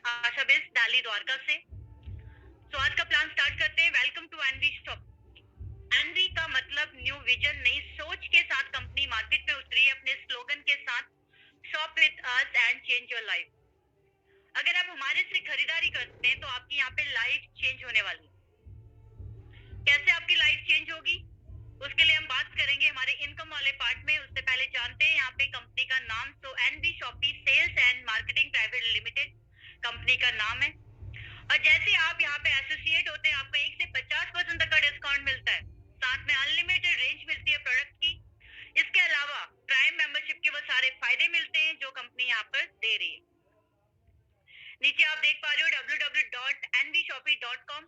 आशा base Delhi Dwarka से। तो आज का प्लान स्टार्ट करते हैं। Welcome to NV shop. NV का मतलब न्यू विजन, नई सोच के साथ कंपनी मार्केट में उतरी है अपने स्लोगन के साथ, shop with us and change your life. अगर आप हमारे से खरीदारी करते हैं तो आपकी यहाँ पे लाइफ चेंज होने वाली है। कैसे आपकी लाइफ चेंज होगी, उसके लिए हम बात करेंगे हमारे इनकम वाले पार्ट में। उससे पहले जानते हैं यहाँ पे कंपनी का नाम। तो NV shoppy sales and marketing private limited company का नाम है। और जैसे आप यहाँ पे एसोसिएट होते हैं, आपको 1 से 50% तक का डिस्काउंट मिलता है। साथ में अनलिमिटेड रेंज मिलती है प्रोडक्ट की। इसके अलावा प्राइम मेंबरशिप के वो सारे फायदे मिलते हैं जो कंपनी यहाँ पर दे रही है। नीचे आप देख पा रहे हो www.nvshopee.com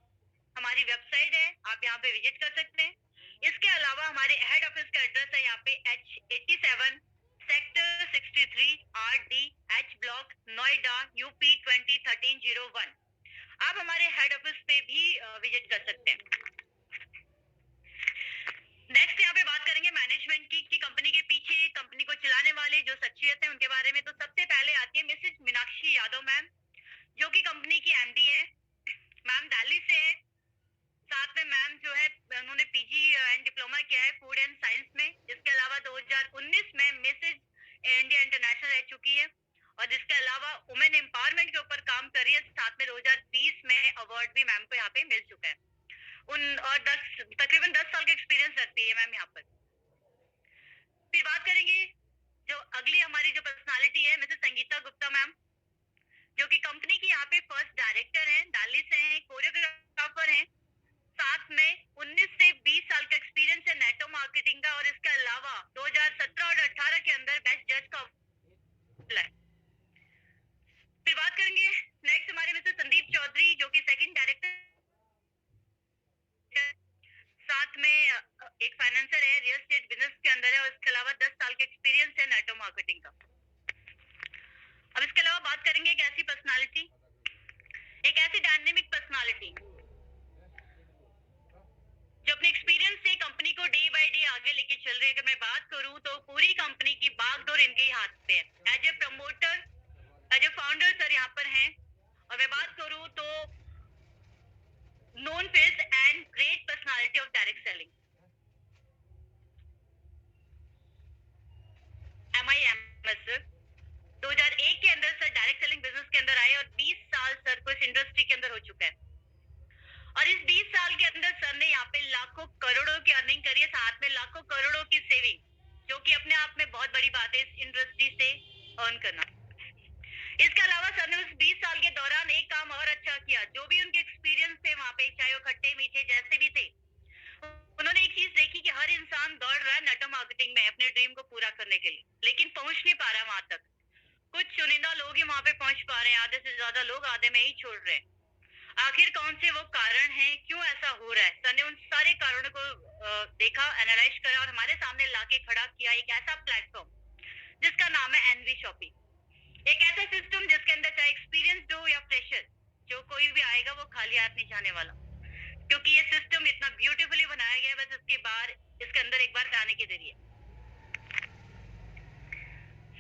हमारी वेबसाइट है, आप यहाँ पे विजिट कर सकते हैं। इसके अलावा हमारे हेड ऑफिस का एड्रेस है यहाँ पे H87 sector 63 RD H block Noida UP 2013-01। आप हमारे हेड ऑफिस पे भी विजिट कर सकते हैं। नेक्स्ट यहाँ पे बात करेंगे मैनेजमेंट की कंपनी के पीछे कंपनी को चलाने वाले जो शख्सियत है उनके बारे में। तो सबसे पहले आती है मिसेज मीनाक्षी यादव मैम, जो कि कंपनी की MD है। मैम दिल्ली से है। साथ में मैम जो है उन्होंने PG एंड डिप्लोमा किया है फूड एंड साइंस में। इसके अलावा 2019 में मिसेज इंडिया इंटरनेशनल रह चुकी है और इसके अलावा वुमेन एम्पावरमेंट के ऊपर काम कर रही है। साथ में 2020 में अवार्ड भी मैम को यहाँ पे मिल चुका है। और तकरीबन 10 साल का एक्सपीरियंस रखती है मैम यहाँ पर। फिर बात करेंगे जो अगली हमारी जो पर्सनालिटी है मिसेज संगीता गुप्ता मैम, जो कि कंपनी की यहाँ पे फर्स्ट डायरेक्टर हैं, दिल्ली से हैं, कोरियोग्राफर हैं। साथ में 19 से 20 साल का एक्सपीरियंस है नेटो मार्केटिंग का। और इसके अलावा 2017 और 18 के अंदर बेस्ट जज का है। फिर बात करेंगे नेक्स्ट हमारे मिस्टर संदीप चौधरी, जो कि सेकंड डायरेक्टर, साथ में एक फाइनेंसर है, रियल एस्टेट बिजनेस के अंदर है। और इसके अलावा 10 साल का एक्सपीरियंस है नेटो मार्केटिंग का। अब इसके अलावा बात करेंगे एक ऐसी पर्सनालिटी, एक ऐसी डायनेमिक पर्सनालिटी जो अपने एक्सपीरियंस से कंपनी को डे बाय डे आगे लेके चल रही है। अगर मैं बात करूं तो पूरी कंपनी की बागडोर इनके ही हाथ पे है। As a promoter, as a founder sir यहाँ पर हैं। और मैं बात करूं तो known face and great personality of direct selling MIMS sir. 2001 के अंदर सर डायरेक्ट सेलिंग बिजनेस के अंदर आए और 20 साल सर को इस इंडस्ट्री के अंदर हो चुका है। और इस 20 साल के अंदर सर ने यहाँ पे लाखों करोड़ों की अर्निंग करी है, साथ में लाखों करोड़ों की सेविंग, जो कि अपने आप में बहुत बड़ी बात है इस इंडस्ट्री से अर्न करना। इसके अलावा सर ने उस 20 साल के दौरान एक काम और अच्छा किया। जो भी उनके एक्सपीरियंस थे वहाँ पे, चाहे वो खट्टे मीठे जैसे भी थे, उन्होंने एक चीज देखी कि हर इंसान दौड़ रहा है नेटवर्क मार्केटिंग में अपने ड्रीम को पूरा करने के लिए, लेकिन पहुंच नहीं पा रहा वहां तक। कुछ चुनिंदा लोग ही वहां पे पहुंच पा रहे हैं, आधे से ज्यादा लोग आधे में ही छोड़ रहे हैं। आखिर कौन से वो कारण हैं, क्यों ऐसा हो रहा है? सर ने उन सारे कारणों को देखा, एनालाइज करा और हमारे सामने लाके खड़ा किया एक ऐसा प्लेटफॉर्म जिसका नाम है एनवी शॉपी। एक ऐसा सिस्टम जिसके अंदर चाहे एक्सपीरियंस हो या फ्रेशर, जो कोई भी आएगा वो खाली हाथ नहीं जाने वाला, क्योंकि ये सिस्टम इतना ब्यूटीफुली बनाया गया है। बस इसके बाहर इसके अंदर एक बार आने के जरिए।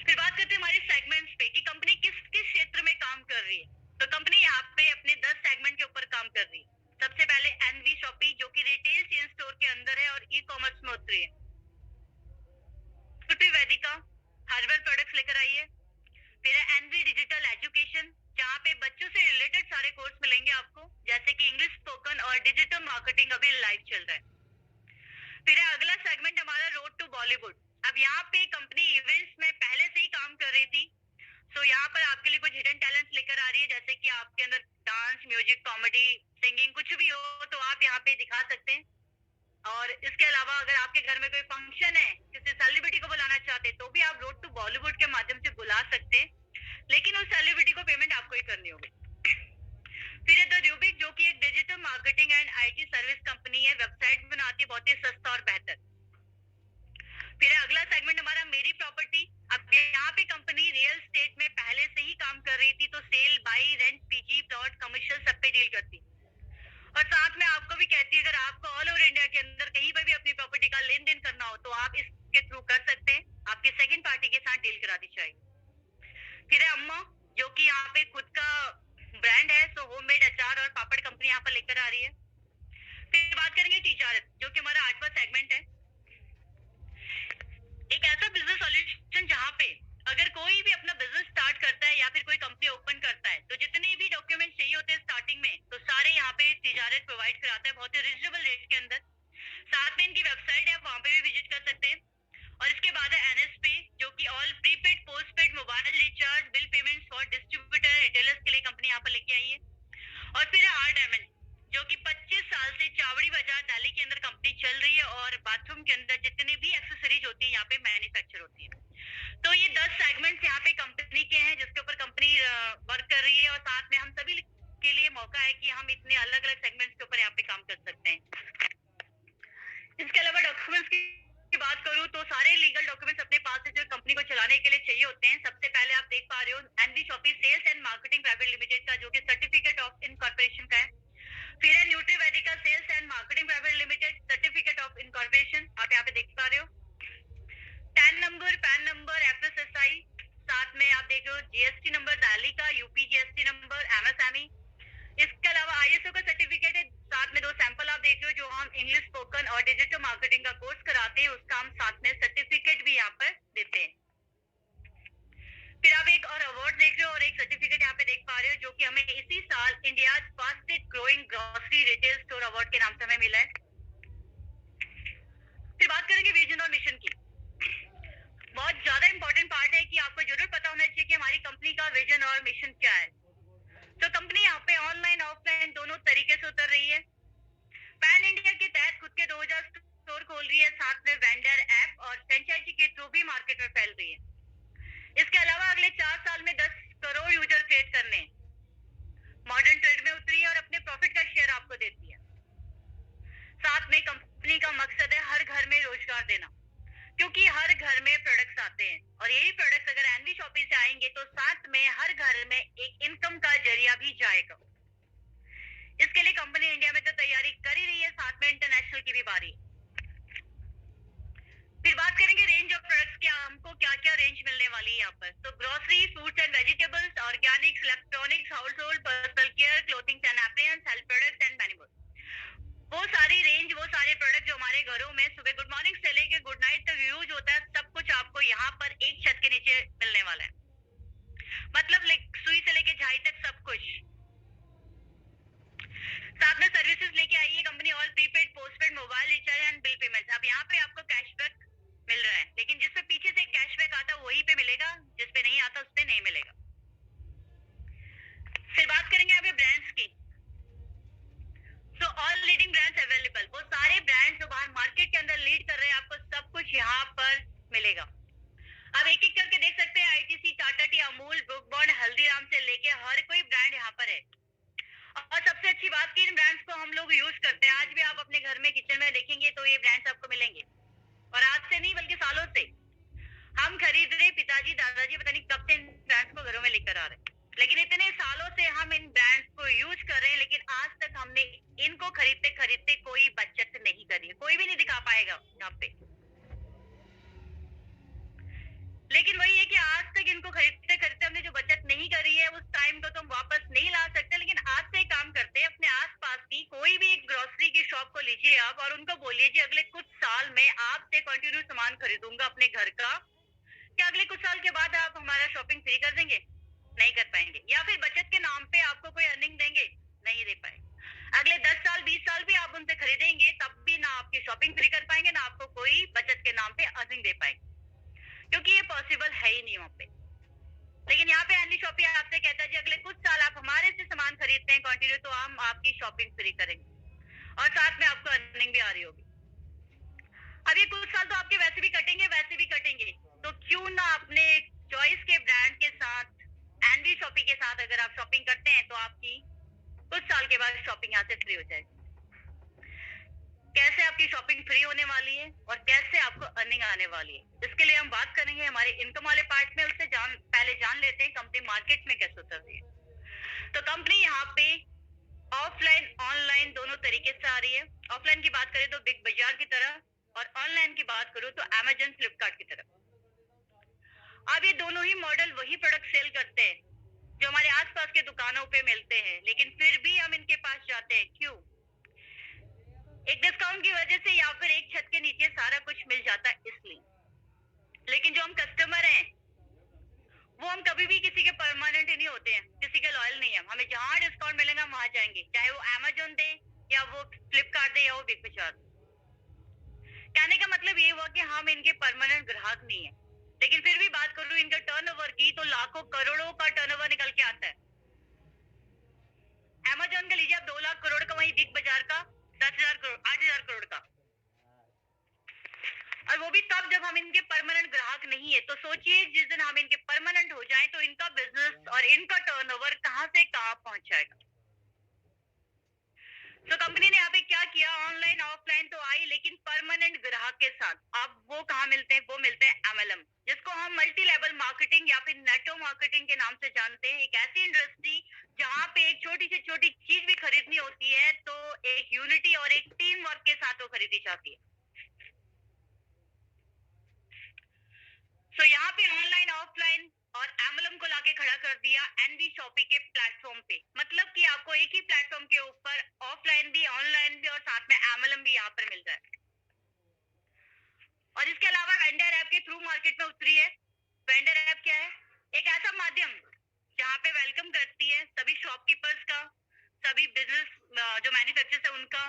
फिर बात करते हैं हमारे सेगमेंट्स पे कि कंपनी किस किस क्षेत्र में काम कर रही है। तो कंपनी यहाँ पे अपने 10 सेगमेंट के ऊपर काम कर रही है। सबसे पहले एनवी शॉपी, जो कि रिटेल चेन स्टोर के अंदर है और ई-कॉमर्स में उतरी है। फुटवी वेदिका हार्डवेयर प्रोडक्ट्स लेकर आई है। फिर है एनवी डिजिटल एजुकेशन, जहाँ पे बच्चों से रिलेटेड सारे कोर्स मिलेंगे आपको, जैसे कि इंग्लिश स्पोकन और डिजिटल मार्केटिंग अभी लाइव चल रहा है। फिर है अगला सेगमेंट हमारा रोड टू बॉलीवुड। अब यहाँ पे कंपनी इवेंट्स में पहले से ही काम कर रही थी, तो यहाँ पर आपके लिए कुछ हिडन टैलेंट्स लेकर आ रही है, जैसे कि आपके अंदर डांस, म्यूजिक, कॉमेडी, सिंगिंग कुछ भी हो तो आप यहाँ पे दिखा सकते हैं। और इसके अलावा अगर आपके घर में कोई फंक्शन है, किसी सेलिब्रिटी को बुलाना चाहते हैं, तो भी आप रोड टू बॉलीवुड के माध्यम से बुला सकते हैं, लेकिन उस सेलिब्रिटी को पेमेंट आपको ही करनी होगी। फिर है द रूबिक, जो कि एक digital marketing and IT service company है, वेबसाइट बनाती है बहुत ही सस्ता और बेहतर। फिर है अगला सेगमेंट हमारा मेरी प्रॉपर्टी। अब यहाँ पे कंपनी रियल एस्टेट में पहले से ही काम कर रही थी, तो sale, buy, rent, PG, plot, commercial सब पे डील करती। और साथ में आपको भी कहती है अगर आपको ऑल ओवर इंडिया के अंदर कहीं पर भी अपनी प्रॉपर्टी का लेन देन करना हो तो आप इसके थ्रू कर सकते हैं, आपके सेकंड पार्टी के साथ डील करा दी जाएगी। फिर है अम्मा, जो कि यहाँ पे खुद का तिजारत, जो कि हमारा 8वां सेगमेंट है। एक ऐसा बिजनेस सॉल्यूशन जहाँ पे अगर कोई भी अपना बिजनेस स्टार्ट करता है या फिर कोई कंपनी ओपन करता है, तो जितने भी डॉक्यूमेंट चाहिए होते हैं स्टार्टिंग में, तो सारे यहाँ पे तिजारत प्रोवाइड कराता है बहुत ही रिजनेबल रेट के अंदर। साथ में इनकी वेबसाइट है, वहां पे भी विजिट कर सकते हैं। और इसके बाद है NSP, जो कि all prepaid postpaid mobile recharge bill payments for distributor retailers के लिए कंपनी यहाँ पर लेके आई है। और फिर है R Diamond, जो कि 25 साल से चावड़ी बाजार दिल्ली के अंदर कंपनी चल रही है और बाथरूम के अंदर जितने भी एक्सेसरीज होती है यहाँ पे मैन्युफैक्चर होती है। तो ये 10 सेगमेंट्स यहाँ पे कंपनी के हैं जिसके ऊपर कंपनी वर्क कर रही है, और साथ में हम सभी के लिए मौका है कि हम इतने अलग अलग सेगमेंट्स के ऊपर यहाँ पे काम कर सकते हैं। इसके अलावा डॉक्यूमेंट्स की बात करूँ तो सारे लीगल डॉक्यूमेंट्स अपने पास से जो कंपनी को चलाने के लिए चाहिए होते हैं। सबसे पहले आप देख पा रहे हो NV shoppy sales and marketing private limited का, जो कि सर्टिफिकेट ऑफ इनकॉर्पोरेशन का है। फिर है Nutrivedika sales and marketing private limited, certificate of incorporation आप यहाँ पे देख पा रहे हो। TAN number, PAN number, FSSI, साथ में आप देख रहे हो GST नंबर दिल्ली का, यूपी GST नंबर, MSME। इसके अलावा ISO का सर्टिफिकेट है। साथ में 2 सैंपल आप देख रहे हो, जो हम इंग्लिश स्पोकन और डिजिटल मार्केटिंग का कोर्स कराते हैं, उसका हम साथ में सर्टिफिकेट भी यहाँ पर देते हैं। फिर आप एक और अवार्ड देख रहे हो और एक सर्टिफिकेट यहाँ पे देख पा रहे हो, जो कि हमें इसी साल India fastest growing grocery retail store award के नाम से हमें मिला है। फिर बात करेंगे विजन और मिशन की। बहुत ज्यादा इंपॉर्टेंट पार्ट है कि आपको जरूर पता होना चाहिए कि हमारी कंपनी का विजन और मिशन क्या है। तो कंपनी यहाँ पे ऑनलाइन ऑफलाइन दोनों तरीके से उतर रही है। पैन इंडिया के तहत खुद के 2000 स्टोर खोल रही है, साथ में वेंडर ऐप और फ्रेंचाइजी के थ्रू भी मार्केट में फैल रही है। इसके अलावा अगले 4 साल में 10 करोड़ यूजर क्रिएट करने, मॉडर्न ट्रेड में उतरी है और अपने प्रॉफिट का शेयर आपको देती है। साथ में कंपनी का मकसद है हर घर में रोजगार देना, क्योंकि हर घर में प्रोडक्ट्स आते हैं और यही प्रोडक्ट्स अगर एनवी शॉपी से आएंगे तो साथ में हर घर में एक इनकम का जरिया भी जाएगा। इसके लिए कंपनी इंडिया में तो तैयारी कर ही रही है, साथ में इंटरनेशनल की भी बारी। फिर बात करेंगे रेंज ऑफ प्रोडक्ट्स की, हमको क्या क्या रेंज मिलने वाली है यहाँ पर। तो grocery, fruits and vegetables, Organics, electronics, house hold, personal care, clothing and appliance, health products and many more. वो सारी रेंज, वो सारे प्रोडक्ट जो हमारे घरों में सुबह गुड मॉर्निंग से लेके गुड नाइट तक यूज होता है, सब कुछ आपको यहाँ पर एक छत के नीचे मिलने वाला है। मतलब सुई से लेके झाई तक सब कुछ। साथ में सर्विसेज लेके आई है company, all prepaid postpaid mobile recharge and bill payments. अब यहाँ पे आपको कैशबैक मिल रहा है, लेकिन जिसपे पीछे से कैशबैक आता वही पे मिलेगा, जिसपे नहीं आता उस पे नहीं मिलेगा। फिर बात करेंगे यहाँ पे ब्रांड्स की। So all leading brands available, वो सारे ब्रांड्स जो बाहर मार्केट के अंदर लीड कर रहे हैं, आपको सब कुछ यहाँ पर मिलेगा। अब एक एक करके देख सकते हैं, ITC, Tata T, Amul, book bond, Haldiram से लेके हर कोई ब्रांड यहाँ पर है। और सबसे अच्छी बात कि इन ब्रांड्स को हम लोग यूज करते हैं। आज भी आप अपने घर में किचन में देखेंगे तो ये ब्रांड्स आपको मिलेंगे, और आज से नहीं बल्कि सालों से हम खरीद रहे, पिताजी दादाजी पता नहीं कब से इन ब्रांड्स को घरों में लेकर आ रहे हैं, लेकिन इतने सालों से हम इन ब्रांड्स को यूज कर रहे हैं, लेकिन आज तक हमने इनको खरीदते खरीदते कोई बचत नहीं करी है। कोई भी नहीं दिखा पाएगा यहाँ पे। लेकिन वही है कि आज तक इनको खरीदते खरीदते हमने जो बचत नहीं करी है, उस टाइम को तो हम वापस नहीं ला सकते। लेकिन आज से काम करते हैं, अपने आसपास की कोई भी एक ग्रोसरी की शॉप को लीजिए आप और उनको बोलिए कि अगले कुछ साल में आपसे कंटिन्यू सामान खरीदूंगा अपने घर का, क्या अगले कुछ साल के बाद आप हमारा शॉपिंग फ्री कर देंगे? नहीं कर पाएंगे। या फिर बचत के नाम पे आपको कोई अर्निंग देंगे? नहीं दे पाएंगे। अगले 10 साल 20 साल भी आप उनसे खरीदेंगे, तब भी ना आपकी शॉपिंग फ्री कर पाएंगे, ना आपको कोई बचत के नाम पे अर्निंग दे पाएंगे, क्योंकि ये पॉसिबल है ही नहीं वहाँ पे। लेकिन यहाँ पे एनवी शॉपी आपसे कहता है जी अगले कुछ साल आप हमारे से सामान खरीदते हैं कंटिन्यू, तो हम आपकी शॉपिंग फ्री करेंगे और साथ में आपको अर्निंग भी आ रही होगी। अब ये कुछ साल तो आपके वैसे भी कटेंगे, तो क्यों ना अपने चॉइस के ब्रांड के साथ, एनवी शॉपी के साथ अगर आप शॉपिंग करते हैं तो आपकी कुछ साल के बाद शॉपिंग यहाँ से फ्री हो जाएगी। कैसे आपकी शॉपिंग फ्री होने वाली है और कैसे आपको अर्निंग आने वाली है, इसके लिए हम बात करेंगे हमारे इनकम वाले पार्ट में। उससे पहले जान लेते हैं कंपनी मार्केट में कैसे उतर रही है। तो कंपनी यहाँ पे ऑफलाइन ऑनलाइन दोनों तरीके से आ रही है। ऑफलाइन की बात करें तो बिग बाजार की तरह, और ऑनलाइन की बात करूं तो अमेजन, फ्लिपकार्ट की तरह। अब ये दोनों ही मॉडल वही प्रोडक्ट सेल करते हैं जो हमारे आसपास के दुकानों पे मिलते हैं, लेकिन फिर भी हम इनके पास जाते हैं। क्यों? एक डिस्काउंट की वजह से या फिर एक छत के नीचे सारा कुछ मिल जाता है इसलिए। लेकिन जो हम कस्टमर हैं वो हम कभी भी किसी के परमानेंट नहीं होते हैं, किसी के लॉयल नहीं है। हमें जहां डिस्काउंट मिलेगा वहां जाएंगे, चाहे वो अमेजोन दे या वो फ्लिपकार्ट दे या वो बिग बाजार। कहने का मतलब ये हुआ कि हम इनके परमानेंट ग्राहक नहीं है, लेकिन फिर भी बात करूं इनका टर्नओवर की तो लाखों करोड़ों का टर्नओवर निकल के आता है। अमेजोन का लीजिए आप 2 लाख करोड़ का, वहीं बिग बाजार का 10,000 करोड़ 8,000 करोड़ का, और वो भी तब जब हम इनके परमानेंट ग्राहक नहीं है। तो सोचिए जिस दिन हम इनके परमानेंट हो जाएं तो इनका बिजनेस और इनका टर्नओवर कहां से कहां पहुंच जाएगा। तो कंपनी ने यहाँ पे क्या किया, ऑनलाइन ऑफलाइन तो आई लेकिन परमानेंट ग्राहक के साथ। अब वो कहाँ मिलते हैं, वो मिलते हैं एमएलएम, जिसको हम मल्टी लेवल मार्केटिंग या फिर नेटो मार्केटिंग के नाम से जानते हैं। एक ऐसी इंडस्ट्री जहाँ पे एक छोटी से छोटी चीज भी खरीदनी होती है तो एक यूनिटी और एक टीम वर्क के साथ वो खरीदी जाती है। तो यहाँ पे ऑनलाइन ऑफलाइन और एमएलएम को लाके खड़ा कर दिया एनवी शॉपी के प्लेटफॉर्म पे। मतलब कि आपको एक ही प्लेटफॉर्म के ऊपर ऑफलाइन भी ऑनलाइन भी और साथ में एमएलएम भी यहाँ पर मिल जाए। और इसके अलावा वेंडर ऐप के थ्रू मार्केट में उतरी है। वेंडर ऐप क्या है, एक ऐसा माध्यम जहाँ पे वेलकम करती है सभी शॉपकीपर्स का, सभी बिजनेस जो मैन्युफैक्चरर्स है उनका,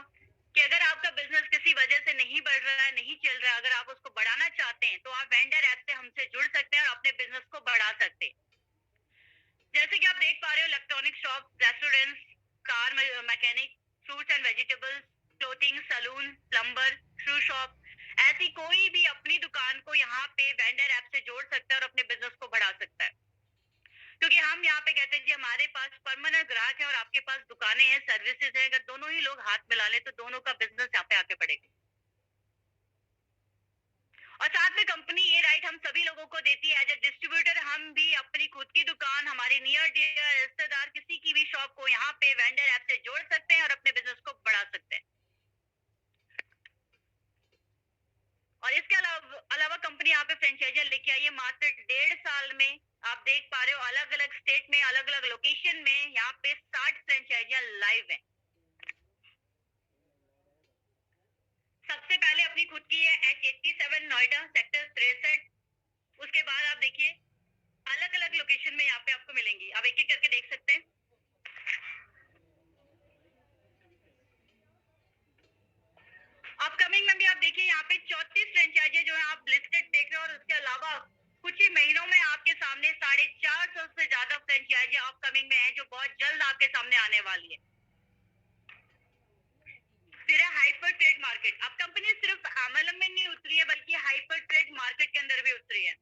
कि अगर आपका बिजनेस किसी वजह से नहीं बढ़ रहा है, नहीं चल रहा है, अगर आप उसको बढ़ाना चाहते हैं तो आप वेंडर ऐप से हमसे जुड़ सकते हैं और अपने बिजनेस को बढ़ा सकते हैं। जैसे कि आप देख पा रहे हो, electronic shop, restaurants, car mechanic, fruits and vegetables, clothing, salon, plumber, shoe shop, ऐसी कोई भी अपनी दुकान को यहाँ पे वेंडर ऐप से जोड़ सकता है और अपने बिजनेस को बढ़ा सकता है। क्योंकि हम यहाँ पे कहते हैं कि हमारे पास परमानेंट ग्राहक है और आपके पास दुकानें हैं, सर्विसेज है। अगर दोनों ही लोग हाथ मिला ले तो दोनों का बिजनेस यहाँ पे आगे बढ़ेगा। और साथ में कंपनी ये राइट हम सभी लोगों को देती है एज ए डिस्ट्रीब्यूटर। हम भी अपनी खुद की दुकान, हमारे नियर डियर रिश्तेदार किसी की भी शॉप को यहाँ पे वेंडर ऐप से जोड़ सकते हैं और अपने बिजनेस को बढ़ा सकते हैं। और इसके अलावा कंपनी यहाँ पे फ्रेंचाइजियां लेके आई है मात्र 1.5 साल में। आप देख पा रहे हो अलग अलग स्टेट में, अलग अलग लोकेशन में यहाँ पे 60 फ्रेंचाइजियां लाइव है। सबसे पहले अपनी खुद की है H87 नोएडा सेक्टर 63। उसके बाद आप देखिए अलग अलग लोकेशन में यहाँ पे आपको मिलेंगी, आप एक एक करके देख सकते हैं। अपकमिंग में भी आप देखिए यहाँ पे 34 फ्रेंचाइजी जो है आप लिस्टेड देख रहे हो, और उसके अलावा कुछ ही महीनों में आपके सामने 450 से ज्यादा फ्रेंचाइजी अपकमिंग में है जो बहुत जल्द आपके सामने आने वाली है। फिर है हाइपर ट्रेड मार्केट। अब कंपनी सिर्फ एमएलएम में नहीं उतरी है बल्कि हाइपर ट्रेड मार्केट के अंदर भी उतरी है।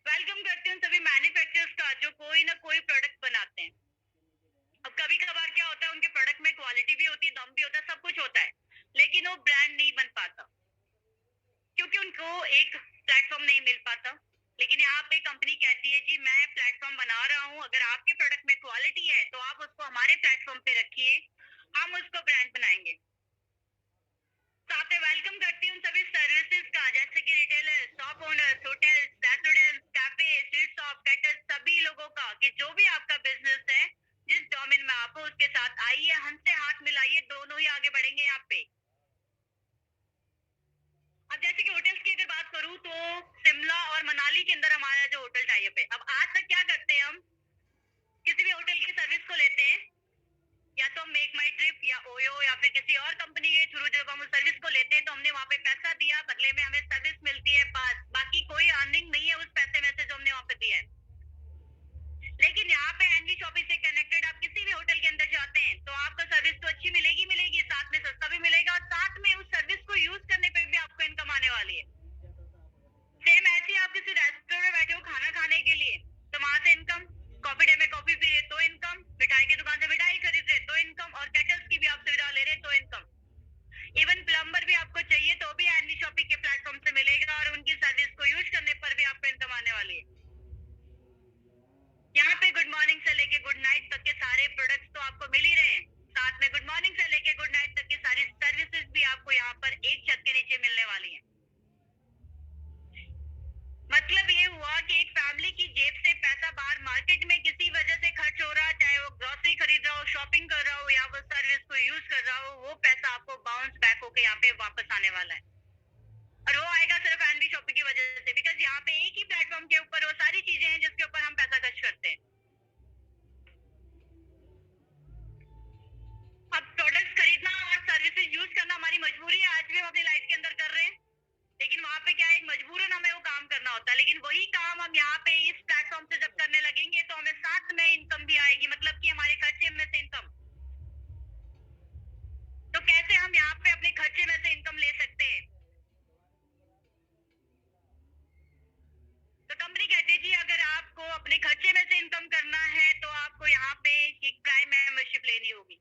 वेलकम करती हूँ सभी मैन्युफैक्चरर्स का जो कोई ना कोई प्रोडक्ट बनाते हैं। अब कभी कभार क्या होता है, उनके प्रोडक्ट में क्वालिटी भी होती है, दम भी होता है, सब कुछ होता है, लेकिन वो ब्रांड नहीं बन पाता क्योंकि उनको एक प्लेटफॉर्म नहीं मिल पाता। लेकिन यहाँ पे कंपनी कहती है जी मैं प्लेटफॉर्म बना रहा हूँ, अगर आपके प्रोडक्ट में क्वालिटी है तो आप उसको हमारे प्लेटफॉर्म पे रखिए, हम उसको ब्रांड बनाएंगे। साथ में वेलकम करती हूँ सभी सर्विसेज का, जैसे कि retailer, shop owners, hotels, restaurants, cafe, street shop, caterers, सभी लोगों का कि जो भी आपका बिजनेस है, जिस डोमेन में आप हो उसके साथ आइए, हमसे हाथ मिलाइए, दोनों ही आगे बढ़ेंगे यहाँ पे। अब जैसे कि होटल्स की अगर बात करूं तो शिमला और मनाली के अंदर हमारा जो होटल टाइप है। अब आज तक क्या करते हैं, हम किसी भी होटल की सर्विस को लेते हैं, या तो मेक माई ट्रिप या ओयो या फिर किसी और कंपनी के थ्रू जब हम उस सर्विस को लेते हैं तो हमने वहाँ पे पैसा दिया, बदले में हमें सर्विस मिलती है पास, बाकी कोई अर्निंग नहीं है उस पैसे में से जो हमने वहाँ पे दिया है। लेकिन यहाँ पे एनवी शॉपिंग से कनेक्टेड आप किसी भी होटल के अंदर जाते हैं तो आपको सर्विस तो अच्छी मिलेगी मिलेगी, साथ में सस्ता भी मिलेगा, और साथ में उस सर्विस को यूज करने पे भी आपको इनकम आने वाली है। सेम ऐसे आप किसी रेस्टोरेंट में बैठे हो खाना खाने के लिए तो वहां से इनकम, कॉफी डे में कॉफी पी रहे तो इनकम, मिठाई की दुकान से मिठाई खरीद रहे तो इनकम, और केटल्स की भी आप सुविधा ले रहे तो इनकम। इवन प्लम्बर भी आपको चाहिए तो भी एनवी शॉपिंग के प्लेटफॉर्म से मिलेगा, और उनकी सर्विस को यूज करने पर भी आपको इनकम आने वाली है। यहाँ पे गुड मॉर्निंग से लेके गुड नाइट तक के सारे प्रोडक्ट्स तो आपको मिल ही रहे हैं, साथ में गुड मॉर्निंग से लेके गुड नाइट तक की सारी सर्विसेज भी आपको यहाँ पर एक छत के नीचे मिलने वाली हैं। मतलब ये हुआ कि एक फैमिली की जेब से पैसा बाहर मार्केट में किसी वजह से खर्च हो रहा है, चाहे वो ग्रोसरी खरीद रहा हो, शॉपिंग कर रहा हो या वो सर्विस को यूज कर रहा हो, वो पैसा आपको बाउंस आपके यहाँ पे वापस आने वाला है, और वो आएगा सिर्फ एनबी शॉपिंग की वजह से, बिकॉज यहाँ पे एक ही प्लेटफॉर्म के ऊपर वो सारी चीजें हैं जिसके ऊपर हम पैसा खर्च करते हैं। अब प्रोडक्ट्स खरीदना और सर्विसेज यूज करना हमारी मजबूरी है, आज भी हम अपनी लाइफ के अंदर कर रहे हैं, लेकिन वहाँ पे क्या है, एक मजबूरन हमें वो काम करना होता है। लेकिन वही काम हम यहाँ पे इस प्लेटफॉर्म से जब करने लगेंगे तो हमें साथ में इनकम भी आएगी, मतलब कि हमारे खर्चे में से इनकम। तो कैसे हम यहाँ पे अपने खर्चे में से इनकम ले सकते हैं? तो कंपनी कहती है जी अगर आपको अपने खर्चे में से इनकम करना है तो आपको यहाँ पे एक प्राइम मेंबरशिप लेनी होगी।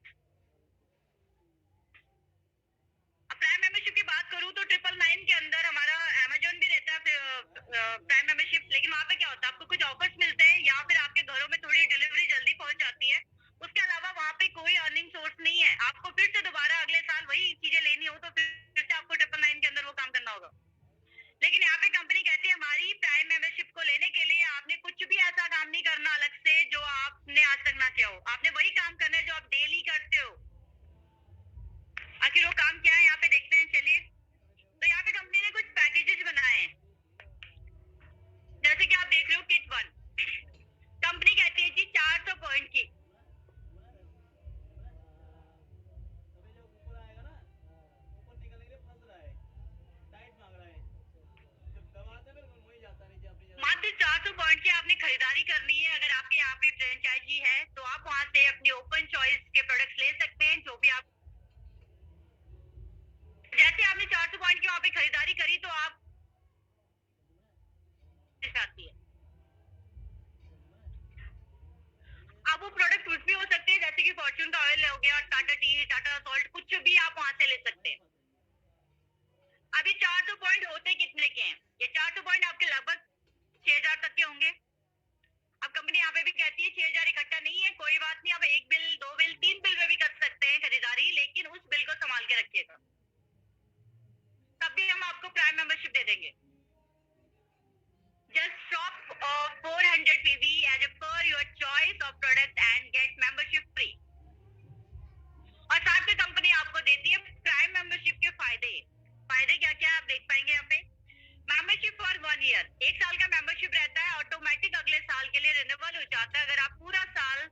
अब प्राइम मेंबरशिप की बात करूँ तो 999 के अंदर हमारा अमेजोन भी रहता है प्राइम मेंबरशिप, लेकिन वहाँ पे क्या होता है, आपको कुछ ऑफर्स मिलते हैं या फिर आपके घरों में थोड़ी डिलीवरी जल्दी पहुंच जाती है। उसके अलावा वहाँ पे कोई अर्निंग सोर्स नहीं है, आपको फिर से दोबारा अगले साल वही चीजें लेनी हो तो फिर से आपको 999 के अंदर वो काम करना होगा। लेकिन यहाँ पे कंपनी कहती है हमारी प्राइम मेंबरशिप को लेने के लिए आपने कुछ भी ऐसा काम नहीं करना अलग से जो आपने आज तक ना किया हो, आपने वही काम करना है जो आप डेली करते हो। आखिर वो काम क्या है यहाँ पे देखते हैं, चलिए। तो यहाँ पे कंपनी ने कुछ पैकेजेस बनाए हैं, जैसे कि आप देख रहे हो किट 1, कंपनी कहती है जी 400 पॉइंट की मात्र 400 पॉइंट की आपने खरीदारी करनी है। अगर आपके यहाँ पे फ्रेंचाइजी है तो आप वहां से अपनी ओपन चॉइस के प्रोडक्ट्स ले सकते हैं, जो भी आप, जैसे आपने 400 पॉइंट की वहां पे खरीदारी करी तो आप आती है। अब वो प्रोडक्ट कुछ भी हो सकते हैं, जैसे कि फॉर्च्यून का ऑयल हो गया, टाटा टी, टाटा सॉल्ट, कुछ भी आप वहां से ले सकते हैं। अभी 400 पॉइंट होते कितने के हैं? ये 400 पॉइंट आपके लगभग 6000 तक के होंगे। अब कंपनी यहाँ पे भी कहती है 6000 इकट्ठा नहीं है, कोई बात नहीं, आप 1 बिल, 2 बिल, 3 बिल में भी कर सकते हैं खरीदारी, लेकिन उस बिल को संभाल के रखिएगा, तब भी हम आपको प्राइम मेंबरशिप दे देंगे। Just shop 400 PV as a per your choice of product and get membership free। और साथ में कंपनी आपको देती है प्राइम मेंबरशिप के फायदे। फायदे क्या क्या आप देख पाएंगे यहाँ पे। मेंबरशिप फॉर 1 ईयर, 1 साल का मेंबरशिप रहता है, ऑटोमेटिक अगले साल के लिए रिन्यूअल हो जाता है अगर आप पूरा साल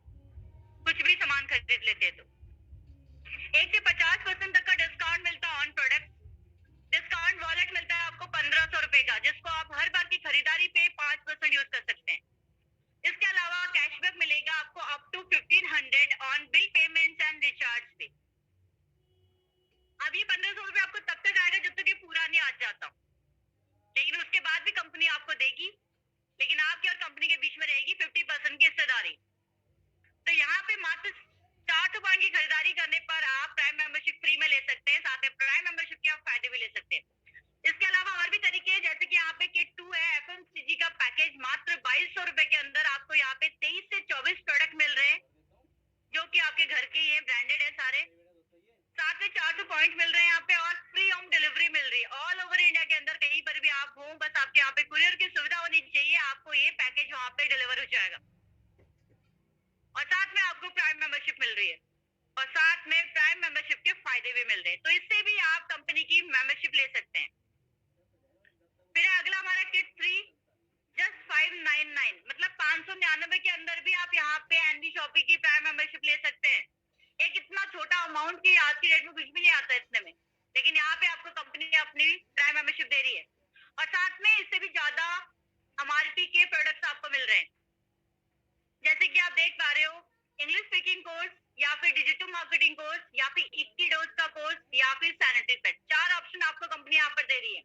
कुछ भी सामान खरीद लेते हैं तो। 1 से 50% तक का डिस्काउंट मिलता है ऑन प्रोडक्ट। डिस्काउंट वॉलेट मिलता है आपको 1500 रुपए का, जिसको आप हर बार की खरीदारी पे 5% यूज कर सकते हैं। इसके अलावा कैशबैक मिलेगा आपको up to 1500 on bill payments and recharge पे। अब ये 1500 रुपए आपको तब तक आएगा जब तक ये पूरा नहीं आ जाता, लेकिन उसके बाद भी कंपनी आपको देगी, लेकिन आपके और कंपनी के बीच में रहेगी 50% की हिस्सेदारी। तो यहाँ पे मात्र 400 पॉइंट की खरीदारी करने पर आप प्राइम मेंबरशिप फ्री में ले सकते हैं, साथ में प्राइम मेंबरशिप के आप फायदे भी ले सकते हैं। इसके अलावा और भी तरीके हैं, जैसे कि यहाँ पे किट 2 है, एफएमसीजी का पैकेज मात्र 2200 रुपए के अंदर आपको यहाँ पे 23 से 24 प्रोडक्ट मिल रहे हैं, जो कि आपके घर के ये ब्रांडेड है सारे। साथ में 400 पॉइंट मिल रहे हैं यहाँ पे और फ्री होम डिलीवरी मिल रही है ऑल ओवर इंडिया के अंदर, कहीं पर भी आप हो, बस आपके यहाँ पे कुरियर की सुविधा होनी चाहिए, आपको ये पैकेज वहाँ पे डिलीवर हो जाएगा। और साथ में आपको प्राइम मेंबरशिप मिल रही है और साथ में प्राइम मेंबरशिप के फायदे भी मिल रहे हैं, तो इससे भी आप कंपनी की मेंबरशिप ले सकते हैं। फिर अगला हमारा किट 3, जस्ट 599, मतलब 599 के अंदर भी आप यहाँ पे एनबी शॉपिंग की प्राइम मेंबरशिप ले सकते हैं। एक इतना छोटा अमाउंट की आज की डेट में कुछ भी नहीं आता इतने में, लेकिन यहाँ पे आपको कंपनी अपनी प्राइम मेंबरशिप दे रही है और साथ में इससे भी ज्यादा एमआरपी के प्रोडक्ट्स आपको मिल रहे हैं, जैसे कि आप देख पा रहे हो इंग्लिश स्पीकिंग कोर्स या फिर डिजिटल मार्केटिंग कोर्स या फिर 21 डोज का कोर्स या फिर सैनिटरी पैड, 4 ऑप्शन आपको कंपनी यहाँ पर दे रही है।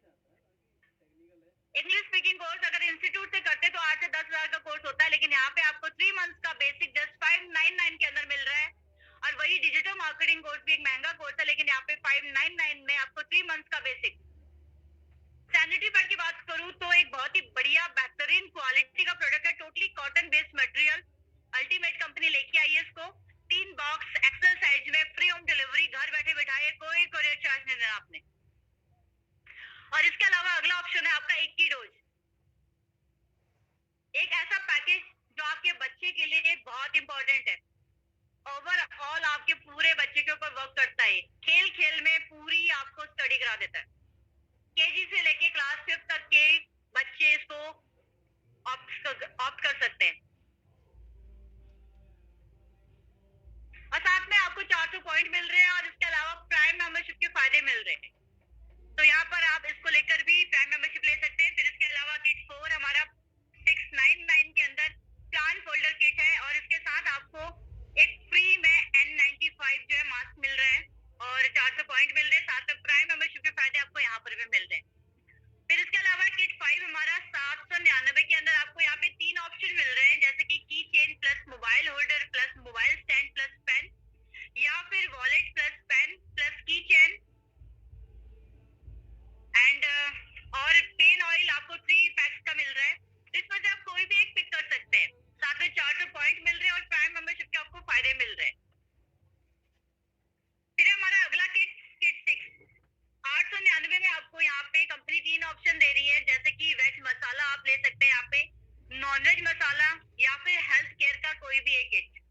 इंग्लिश स्पीकिंग कोर्स अगर इंस्टीट्यूट से करते तो 8 से 10,000 का कोर्स होता है, लेकिन यहाँ पे आपको 3 मंथ्स का बेसिक जस्ट 599 के अंदर मिल रहा है। और वही डिजिटल मार्केटिंग कोर्स भी एक महंगा कोर्स है, लेकिन यहाँ पे 599 में आपको 3 मंथ्स का बेसिक। सैनिटरी पैड की बात करूँ तो एक बहुत ही बढ़िया बेहतरीन क्वालिटी का प्रोडक्ट है, totally cotton based material, ultimate company लेके आई है इसको। 3 बॉक्स एक्सेल साइज में, फ्री होम डिलीवरी, घर बैठे बिठाए, कोई कोरियर चार्ज नहीं देना आपने। और इसके अलावा अगला ऑप्शन है आपका 21 डोज, एक ऐसा पैकेज जो आपके बच्चे के लिए बहुत इंपॉर्टेंट है, ओवरऑल आपके पूरे बच्चे के ऊपर वर्क करता है, खेल खेल में पूरी आपको स्टडी करा देता है। केजी से लेके क्लास 5 तक के बच्चे इसको ऑप्ट कर सकते हैं। और साथ में आपको 400 पॉइंट मिल रहे हैं और इसके अलावा प्राइम मेंबरशिप के फायदे मिल रहे हैं। तो यहाँ पर आप इसको लेकर भी प्राइम मेंबरशिप ले सकते हैं। फिर इसके अलावा किट 4 हमारा 699 के अंदर प्लान फोल्डर किट है और इसके साथ आपको एक फ्री में N95 जो है मास्क मिल रहा है और 400 पॉइंट मिल रहे हैं। साथ में प्राइम मेंबरशिप के फायदे आपको यहाँ पर भी मिल रहे हैं। फिर इसके अलावा किट 5 हमारा 799 के अंदर आपको यहाँ पे 3 ऑप्शन मिल रहे हैं, जैसे कि key chain plus mobile holder plus mobile stand plus pen, या फिर wallet plus pen plus key chain and और पेन ऑयल आपको 3 पैक्स का मिल रहा है। इसमें से आप कोई भी एक पिक कर सकते हैं। साथ में 400 पॉइंट मिल रहे हैं और प्राइम मेंबरशिप के आपको फायदे मिल रहे हैं। फिर हमारा अगला किट 6 899 में आपको यहाँ पे कंपनी 3 ऑप्शन दे रही है, जैसे कि वेज मसाला आप ले सकते हैं यहाँ पे, नॉन वेज मसाला, या फिर हेल्थ केयर का कोई भी एक किट।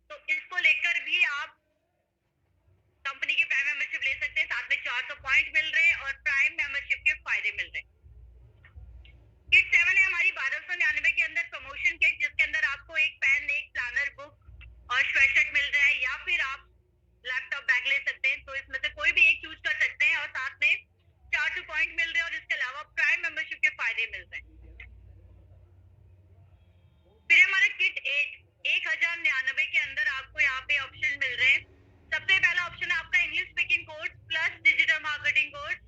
तो इसको लेकर भी आप कंपनी के प्राइम मेंबरशिप ले सकते हैं। साथ में 400 पॉइंट मिल रहे हैं और प्राइम मेंबरशिप के फायदे मिल रहे हैं। किट 7 है हमारी 1299 के अंदर प्रमोशन किट, जिसके अंदर आपको एक पेन, एक प्लानर, बुक और स्वेटशर्ट मिल रहा है, या फिर आप लैपटॉप बैग ले सकते हैं। तो इसमें से कोई भी एक चूज कर सकते हैं और साथ में 400 पॉइंट मिल रहे हैं और इसके अलावा प्राइम मेंबरशिप के फायदे मिल रहे हैं। फिर हमारा किट 8 1099 के अंदर आपको यहाँ पे ऑप्शन मिल रहे हैं। सबसे पहला ऑप्शन है आपका English speaking course plus digital marketing course,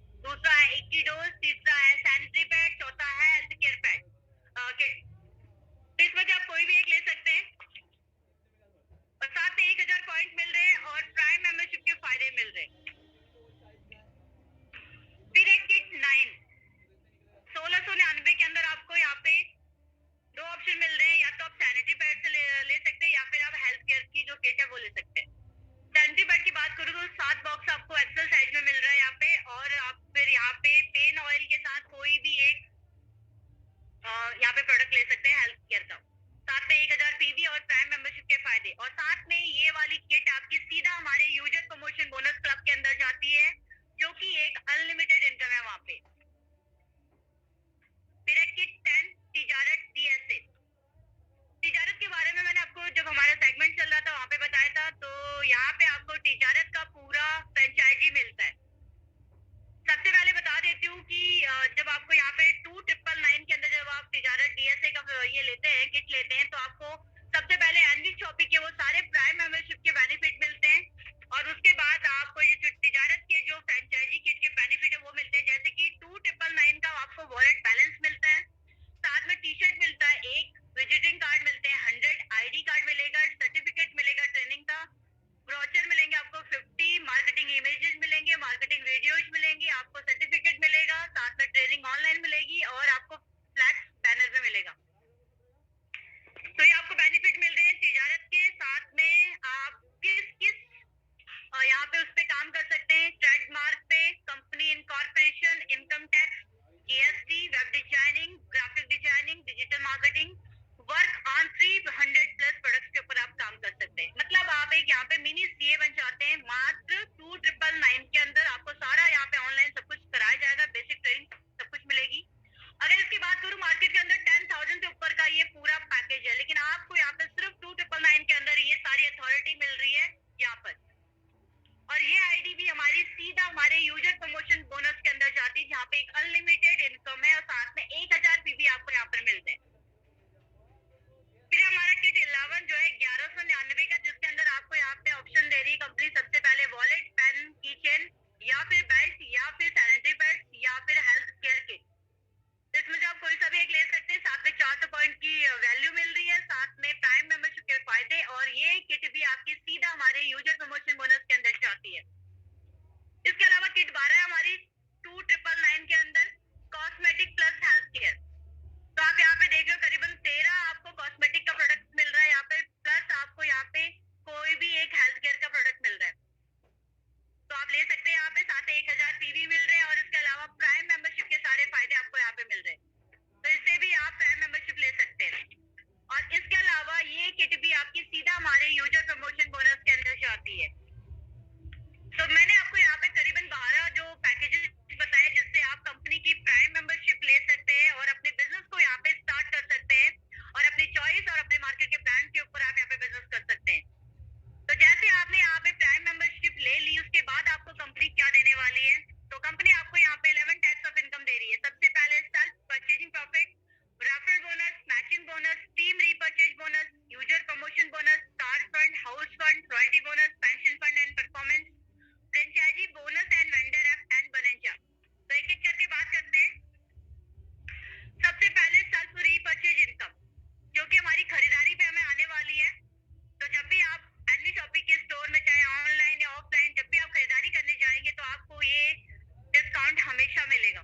हमेशा मिलेगा।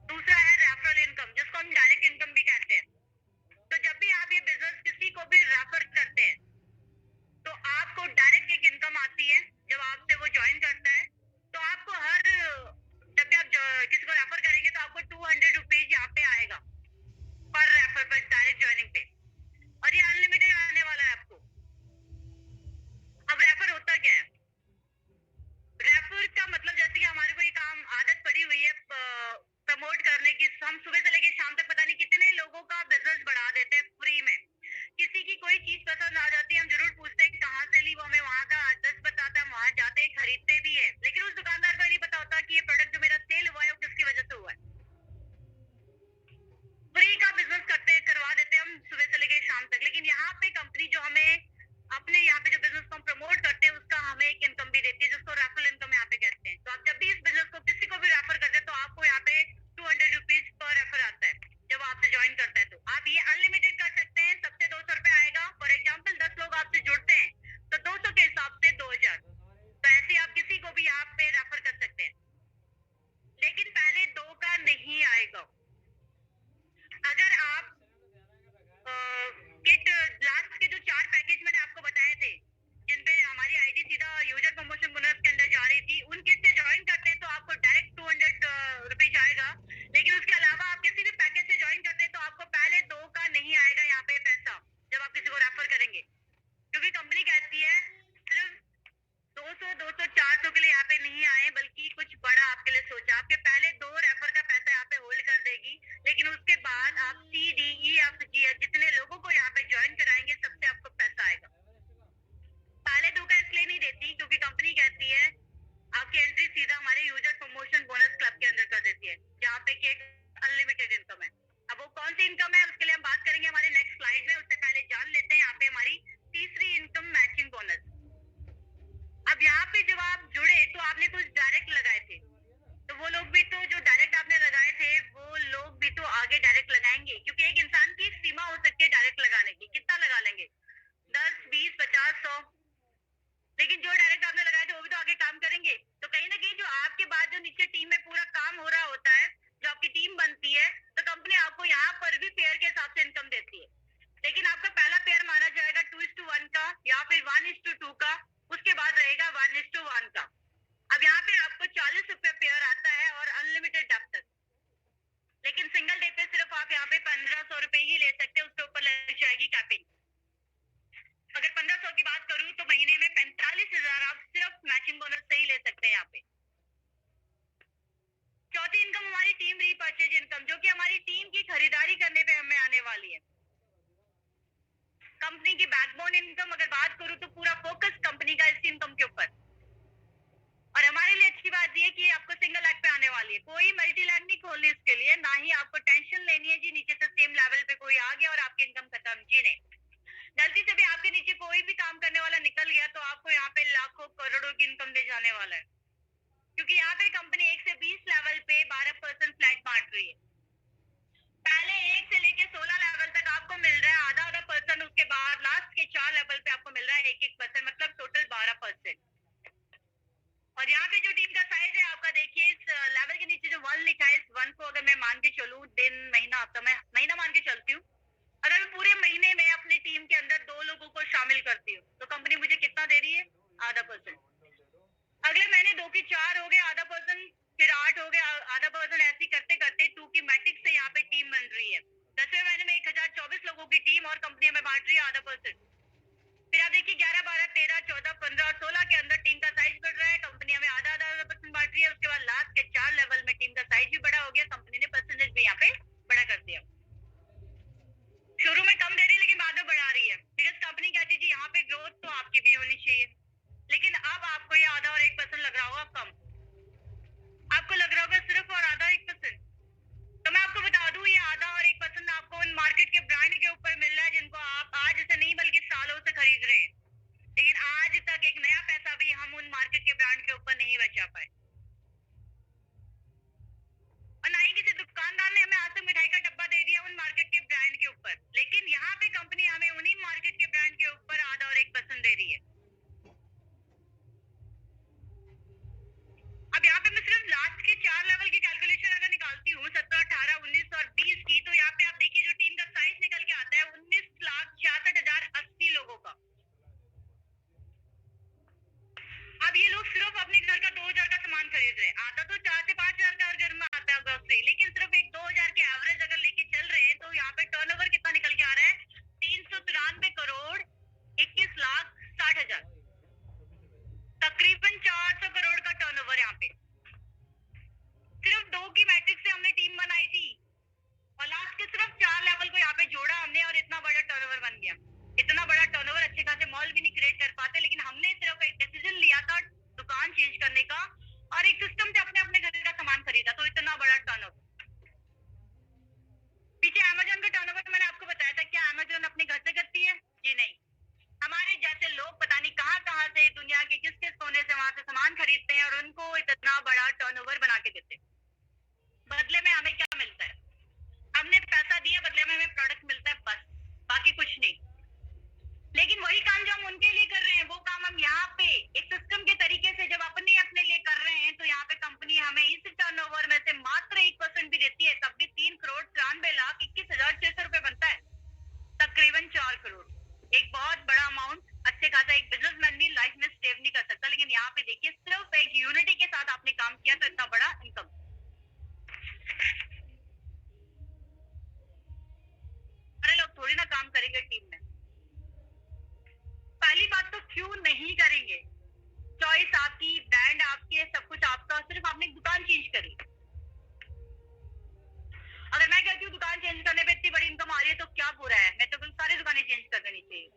दूसरा है रेफरल इनकम, जिसको हम डायरेक्ट इनकम भी कहते हैं। तो जब भी आप ये बिजनेस किसी को भी रेफर करते हैं तो आपको डायरेक्ट एक इनकम आती है। जब आपसे वो ज्वाइन करता है तो आपको जब भी आप किसी को रेफर करेंगे तो आपको 200 रुपीज यहाँ पे आएगा पर रेफर, पर डायरेक्ट ज्वाइनिंग पे। और ये अनलिमिटेड आने वाला है आपको। अब रेफर होता क्या है? रेफर का मतलब जैसे कि हमारे को ये काम आदत पड़ी हुई है प्रमोट करने की। हम सुबह से लेकर शाम तक पता नहीं कितने लोगों का बिजनेस बढ़ा देते हैं फ्री में। किसी की कोई चीज पसंद आ जाती है, हम जरूर पूछते हैं कहाँ से ली, वो हमें वहाँ का एड्रेस बताता है, हम वहाँ जाते हैं, खरीदते भी है। लेकिन उस दुकानदार को नहीं पता होता कि ये प्रोडक्ट जो मेरा सेल हुआ है वो किसकी वजह से हुआ है। फ्री का बिजनेस करवा देते हैं हम सुबह से लेकर शाम तक। लेकिन यहाँ पे कंपनी जो हमें अपने यहाँ पे जो बिजनेस को हम प्रमोट करते हैं उसका हमें एक इनकम भी देती है, जिसको रेफरल इनकम यहाँ पे कहते हैं। तो आप जब भी इस बिजनेस को किसी को भी रेफर करते हैं तो आपको यहाँ पे 200 रुपीज पर रेफर आता है जब आपसे ज्वाइन करता है। तो आप ये अनलिमिटेड कर सकते हैं, सबसे 200 रुपए आएगा। फॉर एग्जाम्पल 10 लोग आपसे जुड़ते हैं तो 200 के हिसाब से 2000। तो ऐसे आप किसी को भी यहाँ पे रेफर कर सकते हैं। लेकिन पहले 2 का नहीं आएगा। अगर आप किट लास्ट के जो 4 पैकेज मैंने आपको बताए थे जिनपे हमारी आईडी सीधा यूजर प्रमोशन बोनस के अंदर जा रही थी, उन किट से ज्वाइन करते हैं तो आपको डायरेक्ट 200 रुपीज आएगा। लेकिन उसके अलावा आप किसी भी पैकेज से ज्वाइन करते हैं तो आपको पहले 2 का नहीं आएगा यहाँ पे पैसा जब आप किसी को रेफर करेंगे। क्योंकि कंपनी कहती है सिर्फ 200, 200, 400 के लिए यहाँ पे नहीं आए, बल्कि कुछ बड़ा आपके लिए सोचा। आपके पहले 2 रेफर का पैसा यहाँ पे होल्ड कर देगी, लेकिन उसके बाद आप C D E F G जितने लोगों को यहाँ पे ज्वाइन कराएंगे सबसे आपको पैसा आएगा। पहले 2 का इसलिए नहीं देती क्योंकि कंपनी कहती है आपकी एंट्री सीधा हमारे यूजर प्रमोशन बोनस क्लब के अंदर कर देती है, जहाँ पे कि अनलिमिटेड इनकम है। अब वो कौन सी इनकम है उसके लिए हम बात करेंगे हमारे नेक्स्ट स्लाइड में। उससे पहले जान लेते हैं यहाँ पे हमारी तीसरी इनकम, मैचिंग बोनस। अब यहाँ पे जब आप जुड़े तो आपने कुछ डायरेक्ट लगाए थे, तो वो लोग भी तो जो डायरेक्ट आपने लगाए थे वो लोग भी तो आगे डायरेक्ट लगाएंगे, क्योंकि एक इंसान की एक सीमा हो सकती है डायरेक्ट लगाने की। कितना लगा लेंगे? 10, 20, 50, 100। लेकिन जो डायरेक्ट आपने लगाए थे वो भी तो आगे काम करेंगे। तो कहीं ना कहीं जो आपके बाद जो नीचे टीम में से, लेकिन सिर्फ एक 2000 के एवरेज अगर लेके चल रहे हैं तो यहाँ पे टर्नओवर कितना निकल के आ रहा है? 393 करोड़ 21,60,000, तकरीबन 400 करोड़ का टर्नओवर यहाँ पे। सिर्फ 2 की मैट्रिक्स से हमने टीम बनाई थी और लास्ट के सिर्फ 4 लेवल को यहाँ पे जोड़ा हमने और इतना बड़ा टर्नओवर बन गया। इतना बड़ा टर्नओवर अच्छे खासे मॉल भी नहीं क्रिएट कर पाते, लेकिन हमने सिर्फ एक डिसीजन लिया था दुकान चेंज करने का और एक सिस्टम से अपने अपने घर का सामान खरीदा, तो इतना बड़ा टर्नओवर। पीछे अमेज़न का टर्नओवर मैंने आपको बताया था, क्या अमेज़न अपने घर से करती है? जी नहीं। हमारे जैसे लोग पता नहीं कहां कहां से दुनिया के किस किस कोने से वहां से सामान खरीदते हैं और उनको इतना बड़ा टर्नओवर बना के देते हैं। बदले में हमें क्या मिलता है? हमने पैसा दिया, बदले में हमें प्रोडक्ट मिलता है, बस, बाकी कुछ नहीं। लेकिन वही काम जो हम उनके लिए कर रहे हैं, वो काम हम यहाँ पे एक सिस्टम के तरीके से जब अपने लिए कर रहे हैं, तो यहाँ पे कंपनी हमें इस टर्नओवर में से मात्र 1% भी देती है, तब भी 3,93,21,600 रुपए बनता है, तकरीबन 4 करोड़। एक बहुत बड़ा अमाउंट, अच्छे खासा एक बिजनेसमैन भी लाइफ में सेव नहीं कर सकता, लेकिन यहाँ पे देखिए सिर्फ एक यूनिटी के साथ आपने काम किया तो इतना बड़ा इनकम। सारे लोग थोड़ी ना काम करेंगे टीम में। पहली बात तो क्यों नहीं करेंगे? चॉइस आपकी, ब्रांड आपके, सब कुछ आपका, सिर्फ आपने दुकान चेंज करी। अगर मैं कहती हूँ दुकान चेंज करने पे इतनी बड़ी इनकम आ रही है तो क्या बुरा है? मैं तो सारी दुकानें चेंज कर देनी चाहिए।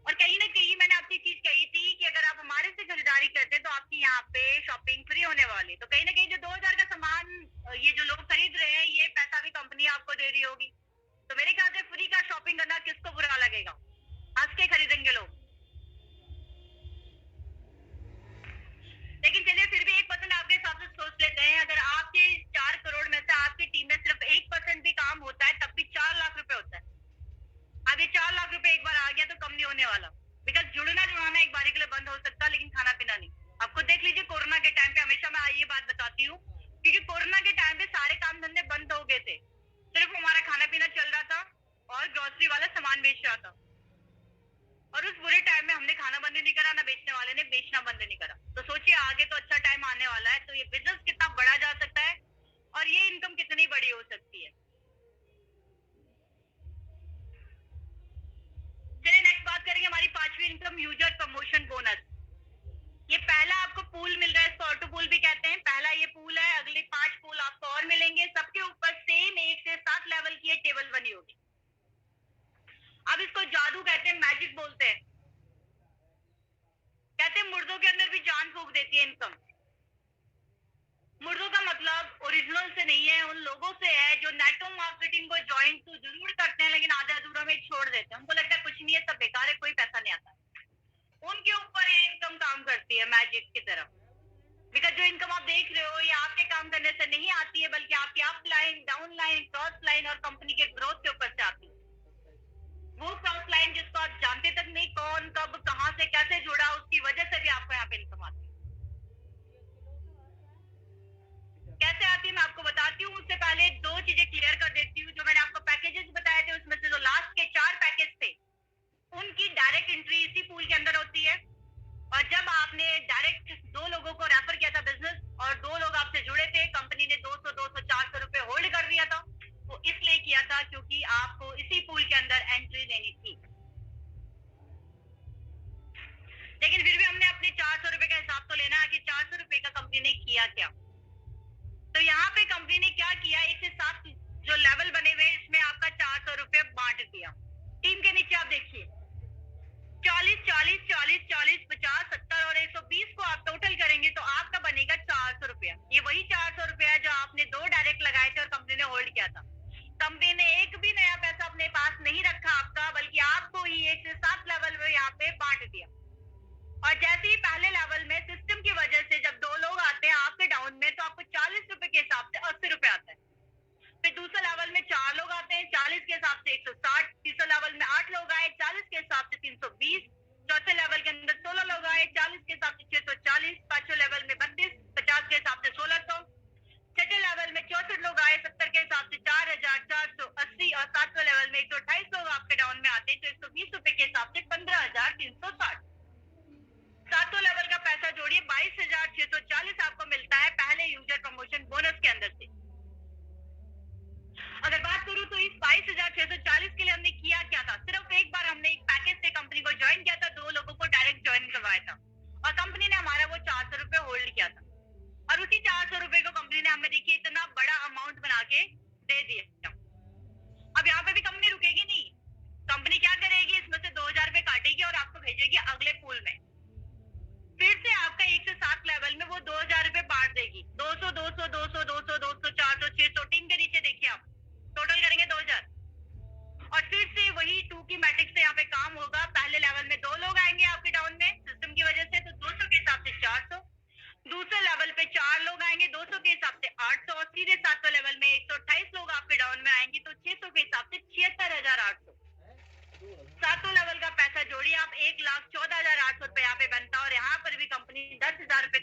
और कहीं ना कहीं मैंने आपकी चीज कही थी कि अगर आप हमारे से खरीदारी करते तो आपकी यहाँ पे शॉपिंग फ्री होने वाली, तो कहीं ना कहीं जो 2000 का सामान ये जो लोग खरीद रहे हैं, ये पैसा भी कंपनी आपको दे रही होगी, तो मेरे ख्याल से फ्री का शॉपिंग करना किसको बुरा लगेगा? हंस के खरीदेंगे लोग। लेकिन चलिए फिर भी 1% आपके हिसाब से सोच लेते हैं, अगर आपके 4 करोड़ में से आपकी टीम में सिर्फ 1% भी काम होता है, तब भी 4 लाख रुपए होता है। अब ये 4 लाख रुपए एक बार आ गया तो कम नहीं होने वाला, बिकॉज जुड़ना एक बारी के लिए बंद हो सकता है, लेकिन खाना पीना नहीं। आपको देख लीजिए कोरोना के टाइम पे, हमेशा मैं ये बात बताती हूँ, क्योंकि कोरोना के टाइम पे सारे काम धंधे बंद हो गए थे, सिर्फ हमारा खाना पीना चल रहा था और ग्रोसरी वाला सामान बेच रहा था। और उस बुरे टाइम में हमने खाना बंद नहीं करा, ना बेचने वाले ने बेचना बंद नहीं करा। तो सोचिए आगे तो अच्छा टाइम आने वाला है, तो ये बिजनेस कितना बड़ा जा सकता है और ये इनकम कितनी बड़ी हो सकती है। चलिए नेक्स्ट बात करेंगे हमारी 5वीं इनकम, यूजर प्रमोशन बोनस। ये पहला आपको पूल मिल रहा है, इसको ऑटो पूल भी कहते हैं। पहला ये पूल है, अगले 5 पूल आपको और मिलेंगे, सबके ऊपर सेम 1 से 7 लेवल की टेबल बनी होगी। अब इसको जादू कहते हैं, मैजिक बोलते हैं, कहते हैं मुर्दों के अंदर भी जान फूंक देती है इनकम। मुर्दों का मतलब ओरिजिनल से नहीं है, उन लोगों से है जो नेटवर्क मार्केटिंग को ज्वाइन तो जरूर करते हैं, लेकिन आधे अधूरा में छोड़ देते हैं। उनको लगता है कुछ नहीं है, सब बेकार है, कोई पैसा नहीं आता। उनके ऊपर ये इनकम काम करती है मैजिक की तरह, बिकॉज जो इनकम आप देख रहे हो ये आपके काम करने से नहीं आती है, बल्कि आपकी up line, down line, cross line और कंपनी के ग्रोथ के ऊपर से आती है। वो क्रॉस लाइन जिसको आप जानते तक नहीं, कौन कब कहां से कैसे जुड़ा, उसकी वजह से भी आपको यहाँ पे इनकम आती है। कैसे आती है मैं आपको बताती हूँ। उससे पहले 2 चीजें क्लियर कर देती हूँ। जो मैंने आपको पैकेजेस बताए थे, उसमें से जो लास्ट के 4 पैकेज थे, उनकी डायरेक्ट एंट्री इसी पूल के अंदर होती है। और जब आपने डायरेक्ट 2 लोगों को रेफर किया था बिजनेस और 2 लोग आपसे जुड़े थे, कंपनी ने 200, 200, 400 रुपए होल्ड कर दिया था। वो इसलिए किया था क्योंकि आपको इसी पूल के अंदर एंट्री लेनी थी। लेकिन फिर भी हमने अपने 400 रुपए का हिसाब तो लेना है कि 400 रुपए का कंपनी ने किया क्या। तो यहाँ पे कंपनी ने क्या किया, 1 से 7 जो लेवल बने हुए, इसमें आपका 400 रुपए बांट दिया। टीम के नीचे आप देखिए 40, 40, 40, 40, 50, 70 और 120 को आप टोटल करेंगे तो आपका बनेगा 400 रुपया। ये वही 400 रुपया जो आपने 2 डायरेक्ट लगाए थे और कंपनी ने होल्ड किया था। कंपनी ने एक भी नया पैसा अपने पास नहीं रखा आपका, बल्कि आपको ही 1 से 7 लेवल में यहाँ पे बांट दिया। और जैसे ही पहले लेवल में सिस्टम की वजह से जब 2 लोग आते हैं आपके डाउन में, तो आपको 40 रुपए के हिसाब से 80 रुपए आता है। फिर दूसरे लेवल में 4 लोग आते हैं, 40 के हिसाब से 160। तीसरे लेवल में 8 लोग आए, 40 के हिसाब से 320। चौथे लेवल के अंदर 16 लोग आए, 40 के हिसाब से 640। पांचवें लेवल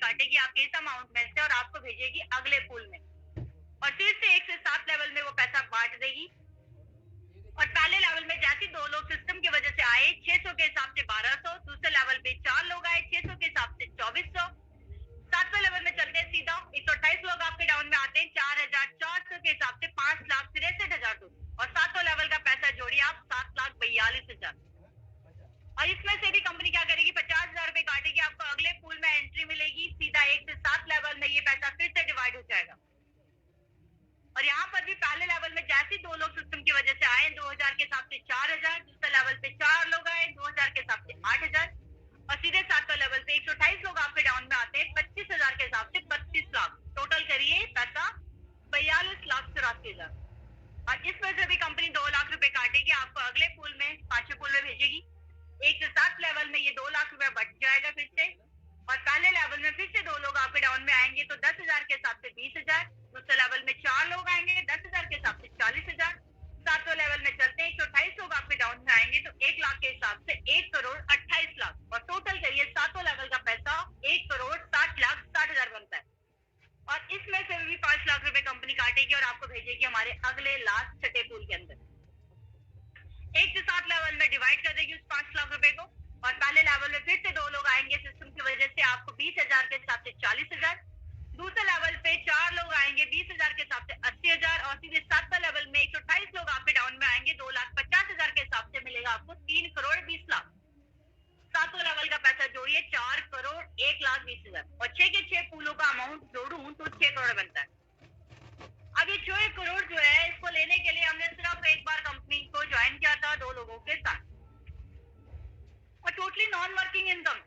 काटेगी आपके इस अमाउंट में से और आपको भेजेगी अगले पूल में, और फिर से 1 से 7 लेवल में वो पैसा बांट देगी। और पहले लेवल में जैसे 2 लोग सिस्टम की वजह से आए 600 के हिसाब से 1200, दूसरे लेवल पे 4 लोग आए 600 के हिसाब से 2400, 7वें लेवल में चलते हैं सीधा 128 लोग आपके डाउन में आते हैं 4400 के हिसाब से 5,63,000 और 7वां लेवल का पैसा जोड़िए आप 7,42,000। और इसमें से भी कंपनी क्या करेगी 50,000 रुपए काटेगी, आपको अगले पूल में एंट्री मिलेगी, सीधा 1 से 7 लेवल में ये पैसा फिर से डिवाइड हो जाएगा। और यहाँ पर भी पहले लेवल में जैसे 2 लोग सिस्टम की वजह से आए 2000 के हिसाब से 4000, दूसरे लेवल पे 4 लोग आए 2000 के हिसाब से 8000, और सीधे 7वें लेवल पे 128 लोग आपके डाउन में आते हैं 25,000 के हिसाब से 32 लाख। टोटल करिए पैसा 42,84,000। और इसमें से भी कंपनी 2 लाख रुपए काटेगी, आपको अगले पूल में 5वें पूल में भेजेगी। 1 से 7 लेवल में ये 2 लाख रुपए बच जाएगा फिर से, और पहले लेवल में फिर से 2 लोग आपके डाउन में आएंगे तो 10,000 के हिसाब से 20,000, दूसरे लेवल में 4 लोग आएंगे 10,000 के हिसाब से 40,000, 7वें लेवल में चलते हैं 128 लोग आपके डाउन में आएंगे तो 1 लाख के हिसाब से 1,28,00,000, और टोटल करिए 7वें लेवल का पैसा 1,60,60,000 बनता है। और इसमें से भी 5 लाख रुपए कंपनी काटेगी और आपको भेजेगी हमारे अगले लास्ट छठे पूल के अंदर। 1 से 7 लेवल में डिवाइड कर देगी उस 5 लाख रुपए को, और पहले लेवल में फिर से 2 लोग आएंगे सिस्टम की वजह से आपको 20,000 के हिसाब से 40,000, दूसरे लेवल पे 4 लोग आएंगे 20,000 के हिसाब से 80,000, और सीधे 7वें लेवल में 128 लोग आपके डाउन में आएंगे 2,50,000 के हिसाब से मिलेगा आपको 3,20,00,000। 7वें लेवल का पैसा जोड़िए 4,01,20,000, और 6 के 6 पूलों का अमाउंट जोड़ूं तो 6 करोड़ बनता है। अब ये 6 करोड़ जो है इसको लेने के लिए हमने सिर्फ एक बार कंपनी को ज्वाइन किया था 2 लोगों के साथ, और टोटली नॉन वर्किंग इनकम।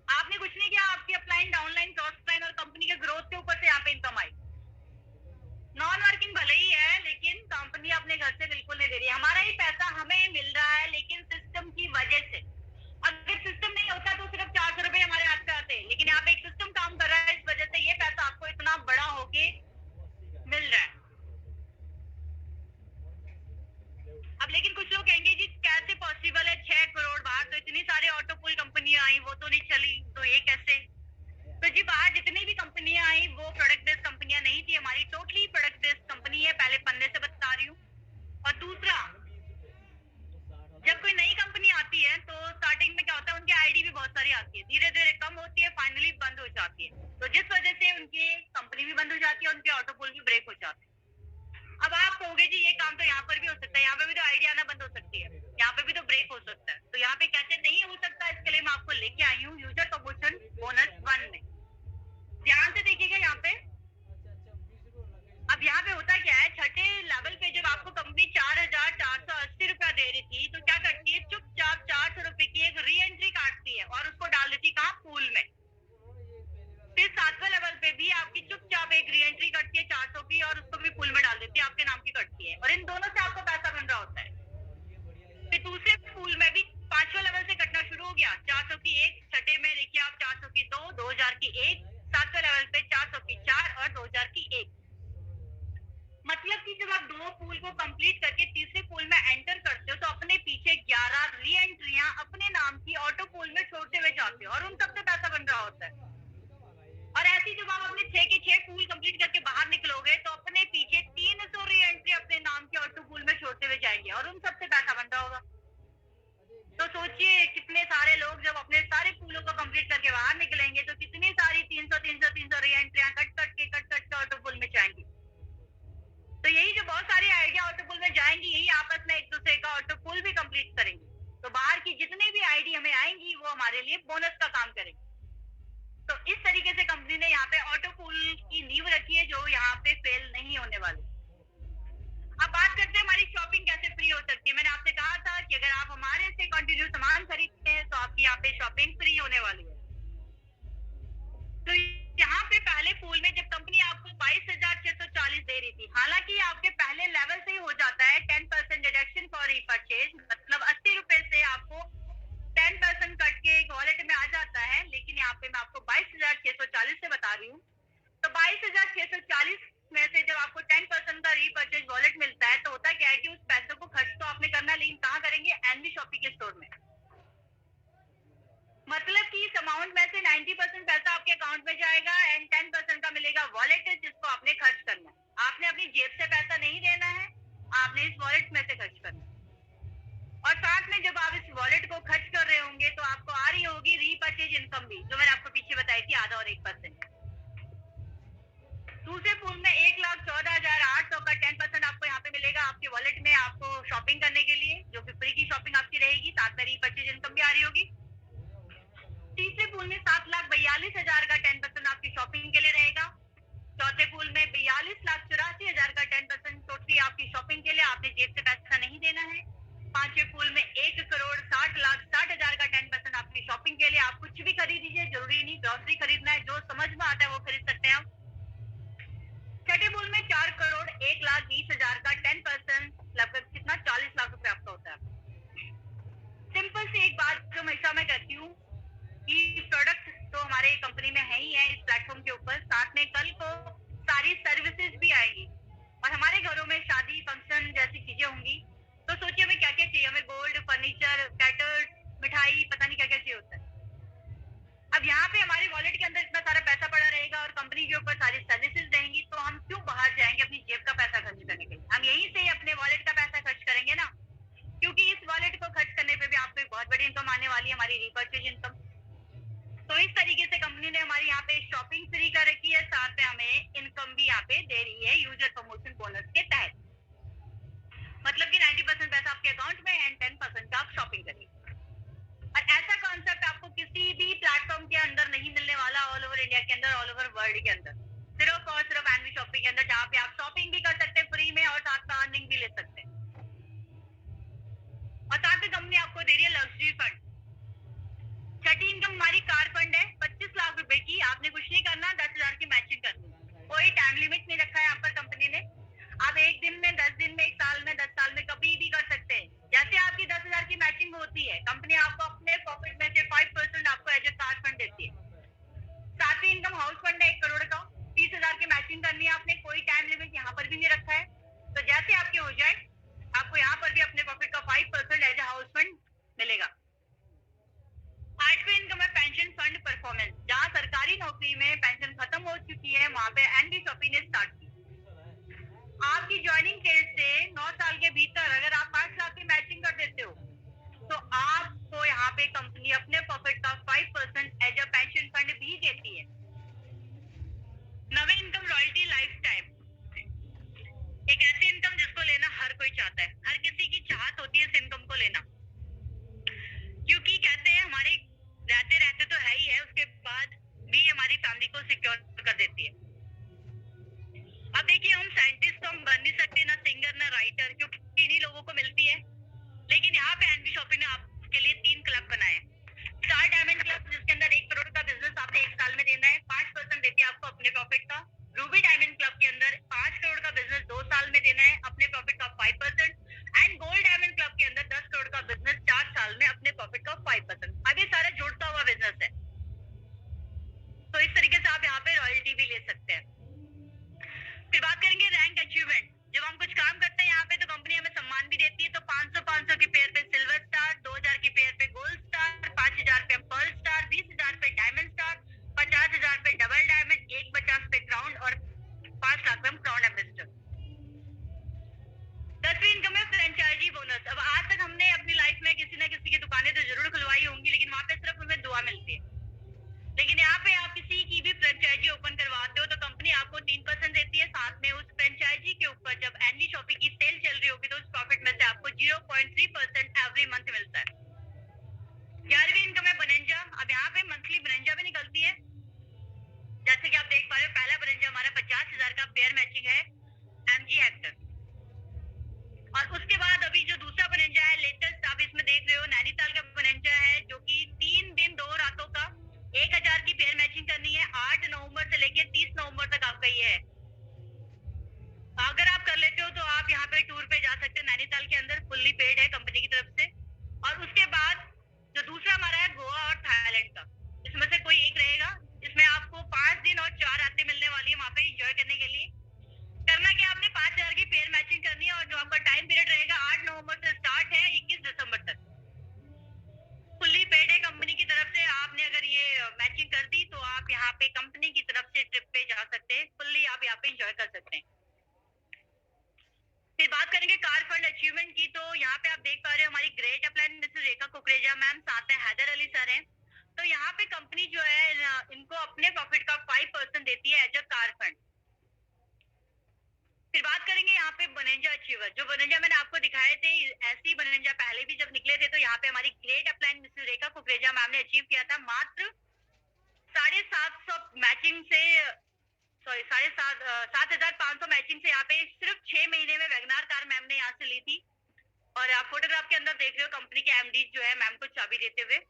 आपने कुछ नहीं किया, आपकी अपलाइन डाउनलाइन क्रॉस लाइन और कंपनी के ग्रोथ के ऊपर से यहाँ पे इनकम आई। नॉन वर्किंग भले ही है लेकिन कंपनी अपने घर से बिल्कुल नहीं दे रही है, हमारा ही पैसा हमें मिल रहा है लेकिन सिस्टम की वजह से। अगर सिस्टम नहीं होता तो सिर्फ 400 रुपए हमारे हाथ पे आते, लेकिन यहाँ पे एक सिस्टम काम कर रहा है, इस वजह से ये पैसा आपको इतना बड़ा होके मिल रहा है। अब लेकिन कुछ लोग कहेंगे जी कैसे पॉसिबल है 6 करोड़, बाहर तो इतनी सारी ऑटो पूल कंपनियां आई वो तो नहीं चली, तो ये कैसे? तो जी बाहर जितनी भी कंपनियां आई वो प्रोडक्ट बेस्ड कंपनियां नहीं थी, हमारी टोटली प्रोडक्ट बेस्ड कंपनी है, पहले पन्ने से बता रही हूँ। और दूसरा, जब कोई नई कंपनी आती है तो स्टार्टिंग में क्या होता है उनकी आईडी भी बहुत सारी आती है, धीरे धीरे कम होती है, फाइनली बंद हो जाती है, तो जिस वजह से उनकी कंपनी भी बंद हो जाती है, उनके ऑटो पूल भी ब्रेक हो जाते हैं। अब आप कहोगे जी ये काम तो यहाँ पर भी हो सकता है, यहाँ पे भी तो आईडी आना बंद हो सकती है, यहाँ पे भी तो ब्रेक हो सकता है, तो यहाँ पे कैसे नहीं हो सकता इसके लिए मैं आपको लेके आई हूँ यूजर प्रमोशन बोनस 1 में। ध्यान से देखिएगा यहाँ पे। अब यहाँ पे होता क्या है, छठे लेवल पे जब आपको कंपनी 4,480 रुपया दे रही थी तो क्या करती है, चुपचाप 400 रुपए की एक री एंट्री काटती है और उसको डाल देती कहाँ, पूल में। फिर 7वें लेवल पे भी आपकी चुपचाप एक री एंट्री कटती है 400 की और उसको भी पूल में डाल देती है, आपके नाम की कटती है, और इन दोनों से आपको पैसा बन रहा होता है। फिर दूसरे पूल में भी 5वें लेवल से कटना शुरू हो गया, 400 की एक, छठे में देखिए आप 400 की 2, 2000 की 1, 7वें लेवल पे 400 की 4 और 2000 की 1। मतलब कि जब आप 2 पूल को कंप्लीट करके तीसरे पूल में एंटर करते हो तो अपने पीछे 11 री एंट्रियां अपने नाम की ऑटो पूल में छोड़ते हुए जाते हो और उन सबसे पैसा बन रहा होता है। और ऐसी जब आप अपने 6 के 6 पूल कंप्लीट करके बाहर निकलोगे तो अपने पीछे 300 री एंट्री अपने नाम के ऑटो पूल में छोड़ते हुए जाएंगे और उन सबसे पैसा बन रहा होगा। तो सोचिए कितने सारे लोग जब अपने सारे पूलों को कंप्लीट करके बाहर निकलेंगे तो कितनी सारी 300 री एंट्रियां कट कट के ऑटो पूल में जाएंगी। तो यही जो बहुत सारी आइडिया ऑटो पूल में जाएंगी, यही आपस में एक दूसरे का ऑटो पूल भी कंप्लीट करेंगे, तो बाहर की जितनी भी आईडी हमें आएंगी वो हमारे लिए बोनस का काम करेंगे। तो इस तरीके से कंपनी ने यहाँ पे ऑटो पूल की नींव रखी है जो यहाँ पे फेल नहीं होने वाली। अब बात करते हैं हमारी शॉपिंग कैसे फ्री हो सकती है। मैंने आपसे कहा था कि अगर आप हमारे से कंटिन्यू सामान खरीदते हैं तो आपकी यहाँ पे शॉपिंग फ्री होने वाली है। आएगा एंड 10% का मिलेगा वॉलेट जिसको आपने खर्च करना है। आपने अपनी जेब से पैसा नहीं देना है, आपने इस वॉलेट में से खर्च करना है। और साथ में जब आप इस वॉलेट को खर्च कर रहे होंगे तो आपको आ रही होगी रीपर्चेज इनकम भी, जो मैंने आपको पीछे बताई थी, आधा और 1%। दूसरे पूल में 1,14,800 का 10% आपको यहाँ पे मिलेगा आपके वॉलेट में, आपको शॉपिंग करने के लिए, जो कि फ्री की शॉपिंग आपकी रहेगी, साथ में रीपर्चेज इनकम भी आ रही होगी। तीसरे पूल में 7,42,000 का 10% आपकी शॉपिंग के लिए रहेगा। चौथे पूल में 42,84,000 का 10% टोटली आपकी शॉपिंग के लिए, आपने जेब से पैसा नहीं देना है। पांचवें पूल में 1,60,60,000 का 10% आपकी शॉपिंग के लिए, आप कुछ भी खरीद लीजिए, जरूरी नहीं ग्रोसरी खरीदना है, जो समझ में आता है वो खरीद सकते हैं आप। छठे पूल में 4,01,20,000 का 10%, लगभग कितना 40 लाख रुपए आपका होता है। सिंपल सी एक बात जो हमेशा मैं कहती हूँ कि प्रोडक्ट तो हमारे कंपनी में है ही है इस प्लेटफॉर्म के ऊपर, साथ में कल को सारी सर्विसेज भी आएंगी और हमारे घरों में शादी फंक्शन जैसी चीजें होंगी। तो सोचिए हमें क्या क्या चाहिए, हमें गोल्ड, फर्नीचर, कैटर्स, मिठाई, पता नहीं क्या क्या चाहिए होता है। अब यहाँ पे हमारे वॉलेट के अंदर इतना सारा पैसा पड़ा रहेगा और कंपनी के ऊपर सारी सर्विसेज रहेंगी, तो हम क्यों बाहर जाएंगे अपनी जेब का पैसा खर्च करने के लिए? हम यहीं से ही अपने वॉलेट का पैसा खर्च करेंगे ना, क्योंकि इस वॉलेट को खर्च करने पे भी आपको एक बहुत बड़ी इनकम आने वाली है, हमारी रीपर्चेज इनकम। तो इस तरीके से कंपनी ने हमारी यहाँ पे शॉपिंग फ्री कर रखी है, साथ में हमें इनकम भी यहाँ पे दे रही है यूजर प्रमोशन बोनस के तहत। मतलब कि 90% पैसा आपके अकाउंट में एंड 10% का आप शॉपिंग करिए। और ऐसा कॉन्सेप्ट आपको किसी भी प्लेटफॉर्म के अंदर नहीं मिलने वाला, ऑल ओवर इंडिया के अंदर, ऑल ओवर वर्ल्ड के अंदर, सिर्फ और सिर्फ एनवी शॉपिंग के अंदर, जहाँ पे आप शॉपिंग भी कर सकते हैं फ्री में और साथ में अर्निंग भी ले सकते हैं। और साथ में कंपनी आपको दे रही है लग्जरी फंड। छठी इनकम हमारी कार फंड है 25 लाख रुपए की। आपने कुछ नहीं करना, 10,000 की मैचिंग करनी, कोई टाइम लिमिट नहीं रखा है यहाँ पर कंपनी ने। आप 1 दिन में, 10 दिन में, 1 साल में, 10 साल में कभी भी कर सकते हैं। जैसे आपकी 10,000 की मैचिंग होती है, कंपनी आपको अपने पॉकेट में से 5% आपको एज ए कार फंड देती है। सातवीं इनकम हाउस फंड है 1 करोड़ का, 30,000 की मैचिंग करनी है आपने, कोई टाइम लिमिट यहाँ पर भी नहीं रखा है। तो जैसे आपके हो जाए, आपको यहाँ पर भी अपने पॉकेट का 5% एज ए हाउस फंड मिलेगा। आठवीं इनकम है पेंशन फंड परफॉर्मेंस। जहाँ सरकारी नौकरी में पेंशन खत्म हो चुकी है, वहाँ पे एनवी शॉपिंग ने स्टार्ट की। आपकी ज्वाइनिंग डेट से 9 साल के भीतर अगर आप 5 लाख की मैचिंग कर देते हो, तो आपको यहाँ पे कंपनी अपने प्रॉफिट का 5% एज अ पेंशन फंड भी देती है। नवी इनकम रॉयल्टी लाइफ टाइम, एक ऐसी इनकम जिसको लेना हर कोई चाहता है, हर किसी की चाहत होती है इस इनकम को लेना, क्योंकि कहते हैं हमारे रहते रहते तो है ही है, उसके बाद भी हमारी फैमिली को सिक्योर कर देती है। अब देखिए, हम साइंटिस्ट तो हम बन नहीं सकते, ना सिंगर ना राइटर, क्योंकि इन्हीं लोगों को मिलती है। लेकिन यहाँ पे एनवी शॉपिंग ने आपके लिए 3 क्लब बनाए हैं। स्टार डायमंड क्लब, जिसके अंदर 1 करोड़ का बिजनेस आपने 1 साल में देना है, 5% देती है आपको अपने प्रॉफिट का। रूबी डायमंड क्लब के अंदर 5 करोड़ का बिजनेस 2 साल में देना है, अपने प्रॉफिट का 5%। एंड गोल्ड डायमंड क्लब के अंदर 10 करोड़ का बिजनेस 4 साल में, अपने प्रॉफिट का 5%। अब ये सारा जुड़ता हुआ बिजनेस है, तो इस तरीके से आप यहाँ पे रॉयल्टी भी ले सकते हैं। फिर बात करेंगे रैंक अचीवमेंट। जब हम कुछ काम करते हैं यहाँ पे, तो कंपनी हमें सम्मान भी देती है। तो 500 की पेयर पे सिल्वर स्टार, 2,000 की पेयर पे गोल्ड स्टार, 5,000 पे पर्ल स्टार, 20,000 पे डायमंड स्टार, 50,000 पे डबल डायमंड, 150 पे क्राउन और 5 लाख पे हम क्राउन एम्बेसडर। 10वीं इनकम है फ्रेंचाइजी बोनस। अब आज तक हमने अपनी लाइफ में किसी न किसी की दुकानें तो जरूर खुलवाई होंगी, लेकिन वहाँ पे सिर्फ हमें दुआ मिलती है। लेकिन यहाँ पे आप किसी की भी फ्रेंचाइजी ओपन करवाते हो तो कंपनी आपको 3% देती है। साथ में उस फ्रेंचाइजी के ऊपर जब एनवी शॉपिंग की सेल चल रही होगी, तो उस प्रॉफिट में से आपको 0.3% एवरी मंथ मिलता है। 11वीं इनकम है बनंजा। अब यहाँ पे मंथली बनंजा भी निकलती है। जैसे कि आप देख पा रहे हो, पहला बनंजा हमारा 50,000 का पेयर मैचिंग है एमजी हेक्टर। और उसके बाद अभी जो दूसरा बनंजा है लेटेस्ट, आप इसमें देख रहे हो, नैनीताल का बनंजा है, जो कि 3 दिन 2 रातों का 1,000 की पेयर मैचिंग करनी है। 8 नवंबर से लेकर 30 नवंबर तक आपका ये है। अगर आप कर लेते हो तो आप यहाँ पे टूर पे जा सकते हैं नैनीताल के अंदर, फुल्ली पेड है कंपनी की तरफ से। और उसके बाद जो दूसरा हमारा है गोवा और थाईलैंड का, इसमें से कोई एक रहेगा। इसमें आपको 5 दिन और 4 रातें मिलने वाली है वहाँ पे एंजॉय करने के लिए। करना क्या, आपने 5,000 की पेयर मैचिंग करनी है और जो आपका टाइम पीरियड रहेगा 8 नवंबर से स्टार्ट है 21 दिसंबर तक। फुल्ली पेड है कंपनी की तरफ से। आपने अगर ये मैचिंग कर दी तो आप यहाँ पे कंपनी की आ सकते हैं, फुल्ली आप यहाँ पे एंजॉय कर सकते हैं। फिर बात करेंगे कार फंड अचीवमेंट की, तो यहाँ पे आप देख पा रहे हो हमारी great upline Mrs Rekha Kukreja ma'am, साथ में हैदर अली सर हैं। तो यहाँ पे कंपनी जो है इनको अपने प्रॉफिट का 5% देती है एज अ कार फंड। फिर बात करेंगे यहाँ पे बनंजा अचीवर, जो बनंजा मैंने आपको दिखाए थे, ऐसे ही बनंजा पहले भी जब निकले थे, तो यहाँ पे हमारी great upline Mrs Rekha Kukreja ma'am ने अचीव किया था मात्र 750 मैचिंग से, सॉरी 7,500 मैचिंग से यहाँ पे सिर्फ 6 महीने में वैगनार कार मैम ने यहाँ से ली थी। और आप फोटोग्राफ के अंदर देख रहे हो कंपनी के एमडी जो है मैम को चाबी देते हुए।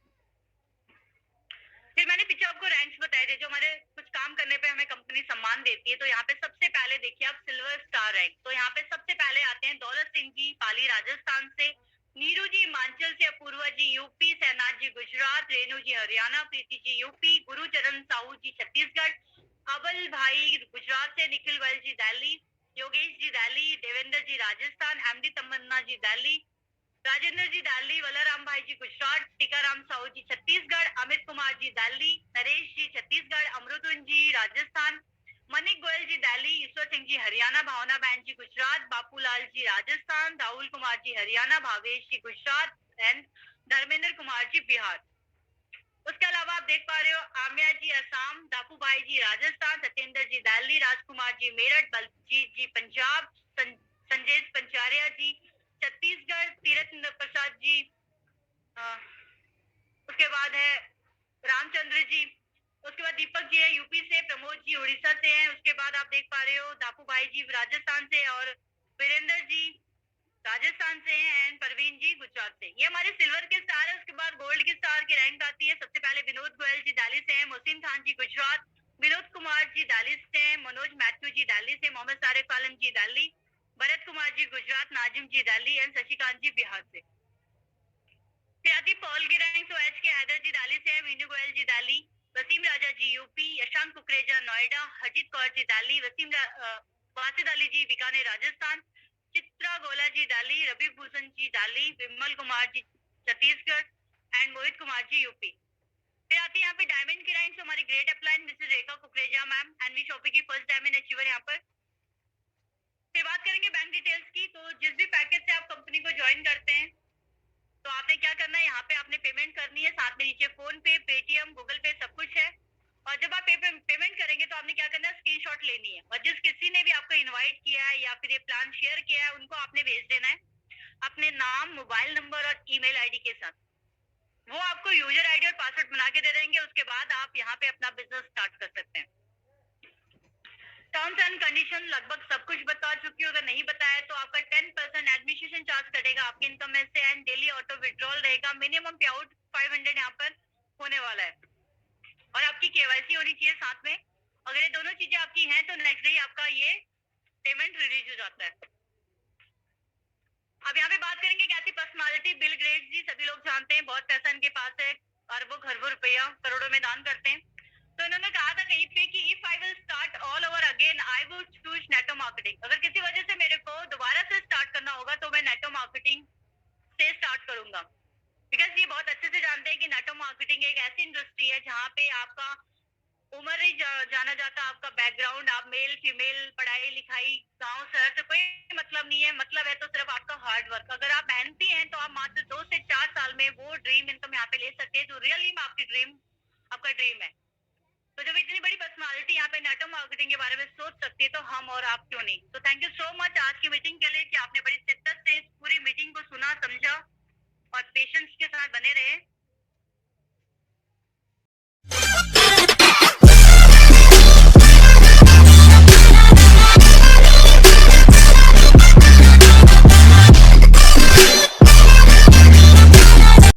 फिर मैंने पीछे आपको रैंक्स बताए थे जो हमारे कुछ काम करने पे हमें कंपनी सम्मान देती है। तो यहाँ पे सबसे पहले देखिए आप सिल्वर स्टार रैंक, तो यहाँ पे सबसे पहले आते हैं दौलत सिंह जी पाली राजस्थान से, नीरू जी हिमाचल से, अपूर्वा जी यूपी, सहनाज जी गुजरात, रेणु जी हरियाणा, प्रीति जी यूपी, गुरुचरण साहू जी छत्तीसगढ़, अबल भाई गुजरात से, निखिल वल जी दिल्ली, योगेश जी दिल्ली, देवेंद्र जी राजस्थान, एमडी तमन्ना जी दिल्ली, राजेंद्र जी दिल्ली, वलाराम भाई जी गुजरात, टीकाराम साहू जी छत्तीसगढ़, अमित कुमार जी दिल्ली, नरेश जी छत्तीसगढ़, अमृतुन जी राजस्थान, मनिक गोयल जी दिल्ली, ईश्वर सिंह जी हरियाणा, भावना बहन जी गुजरात, बापूलाल जी राजस्थान, राहुल कुमार जी हरियाणा, भावेश जी गुजरात एंड धर्मेंद्र कुमार जी बिहार। उसके अलावा आप देख पा रहे हो आमिया जी असम, दापू भाई जी राजस्थान, सत्येंद्र जी दिल्ली, राजकुमार जी मेरठ, बलजीत जी पंजाब, संजय पंचारिया जी छत्तीसगढ़, तीरथ प्रसाद जी, उसके बाद है रामचंद्र जी, उसके बाद दीपक जी है यूपी से, प्रमोद जी उड़ीसा से हैं, उसके बाद आप देख पा रहे हो दापू भाई जी राजस्थान से और वीरेंद्र जी राजस्थान से हैं एंड परवीन जी गुजरात से। ये हमारे सिल्वर के स्टार है। उसके बाद गोल्ड के स्टार की रैंक आती है। सबसे पहले विनोद गोयल जी दिल्ली से हैं, मोहसिन खान जी गुजरात, विनोद कुमार जी दिल्ली से हैं, मनोज मैथ्यू जी दिल्ली से, मोहम्मद सारिक आलम जी दिल्ली, भरत कुमार जी गुजरात, नाजिम जी दिल्ली एंड शशिकांत जी बिहार से। फिर आती पॉल की रैंक, तो एच के हैदर जी दिल्ली से है, Meenu Goyal ji Delhi, Wasim Raja ji UP, Yashank Kukreja Noida, Harjeet Kaur ji Delhi, Wasid Ali ji Bikaner Rajasthan, Chitra Gola ji Delhi, Ravi Bhushan ji Delhi, Vimal Kumar ji Chhattisgarh and Mohit Kumar ji UP. फिर आती है यहाँ पे डायमंड की रैंक, हमारी great upline Mrs Rekha Kukreja ma'am, NV shoppy की फर्स्ट डायमंड अचीवर यहाँ पर। फिर बात करेंगे बैंक डिटेल्स की, तो जिस भी पैकेज से आप कंपनी को ज्वाइन करते हैं तो आपने क्या करना है, यहाँ पे आपने पेमेंट करनी है, साथ में नीचे फोन पे, पेटीएम, गूगल पे सब कुछ है। और जब आप पेमेंट करेंगे तो आपने क्या करना है, स्क्रीनशॉट लेनी है और जिस किसी ने भी आपको इनवाइट किया है या फिर ये प्लान शेयर किया है उनको आपने भेज देना है अपने नाम, मोबाइल नंबर और ईमेल आईडी के साथ। वो आपको यूजर आईडी और पासवर्ड बना के दे देंगे। उसके बाद आप यहाँ पे अपना बिजनेस स्टार्ट कर सकते हैं। टर्म्स एंड कंडीशन लगभग सब कुछ बता चुकी हूँ। अगर नहीं बताया तो आपका 10% एडमिनिस्ट्रेशन चार्ज कटेगा आपके इनकम में से एंड डेली ऑटो विड्रॉल रहेगा। मिनिमम पे आउट 500 यहाँ पर होने वाला है और आपकी केवाईसी होनी चाहिए साथ में। अगर ये दोनों चीजें आपकी हैं तो नेक्स्ट डे आपका ये पेमेंट रिलीज हो जाता है। अब यहाँ पे बात करेंगे कैसी पर्सनालिटी, बिल गेट्स जी सभी लोग जानते हैं, बहुत पैसा इनके पास है, अरबों खरबों रुपया करोड़ों में दान करते हैं। तो इन्होंने कहा था कहीं पे कि if I will start all over again I will choose network marketing. अगर किसी वजह से मेरे को दोबारा से स्टार्ट करना होगा तो मैं नेटो मार्केटिंग से स्टार्ट करूंगा, बिकॉज ये बहुत अच्छे से जानते हैं कि नेटो मार्केटिंग एक ऐसी इंडस्ट्री है जहाँ पे आपका उम्र नहीं जाना जाता, आपका बैकग्राउंड, आप मेल फीमेल, पढ़ाई लिखाई, गांव शहर से कोई मतलब नहीं है। मतलब है तो सिर्फ आपका हार्ड वर्क। अगर आप मेहनती हैं तो आप मात्र 2 से 4 साल में वो ड्रीम इनकम यहाँ पे ले सकते हैं जो रियली में आपकी ड्रीम, आपका ड्रीम है। तो जब इतनी बड़ी पर्सनालिटी यहाँ पे नेटवर्क मार्केटिंग के बारे में सोच सकती है तो हम और आप क्यों नहीं। तो थैंक यू सो मच आज की मीटिंग के लिए कि आपने बड़ी शिद्दत से इस पूरी मीटिंग को सुना, समझा और पेशेंस के साथ बने रहे।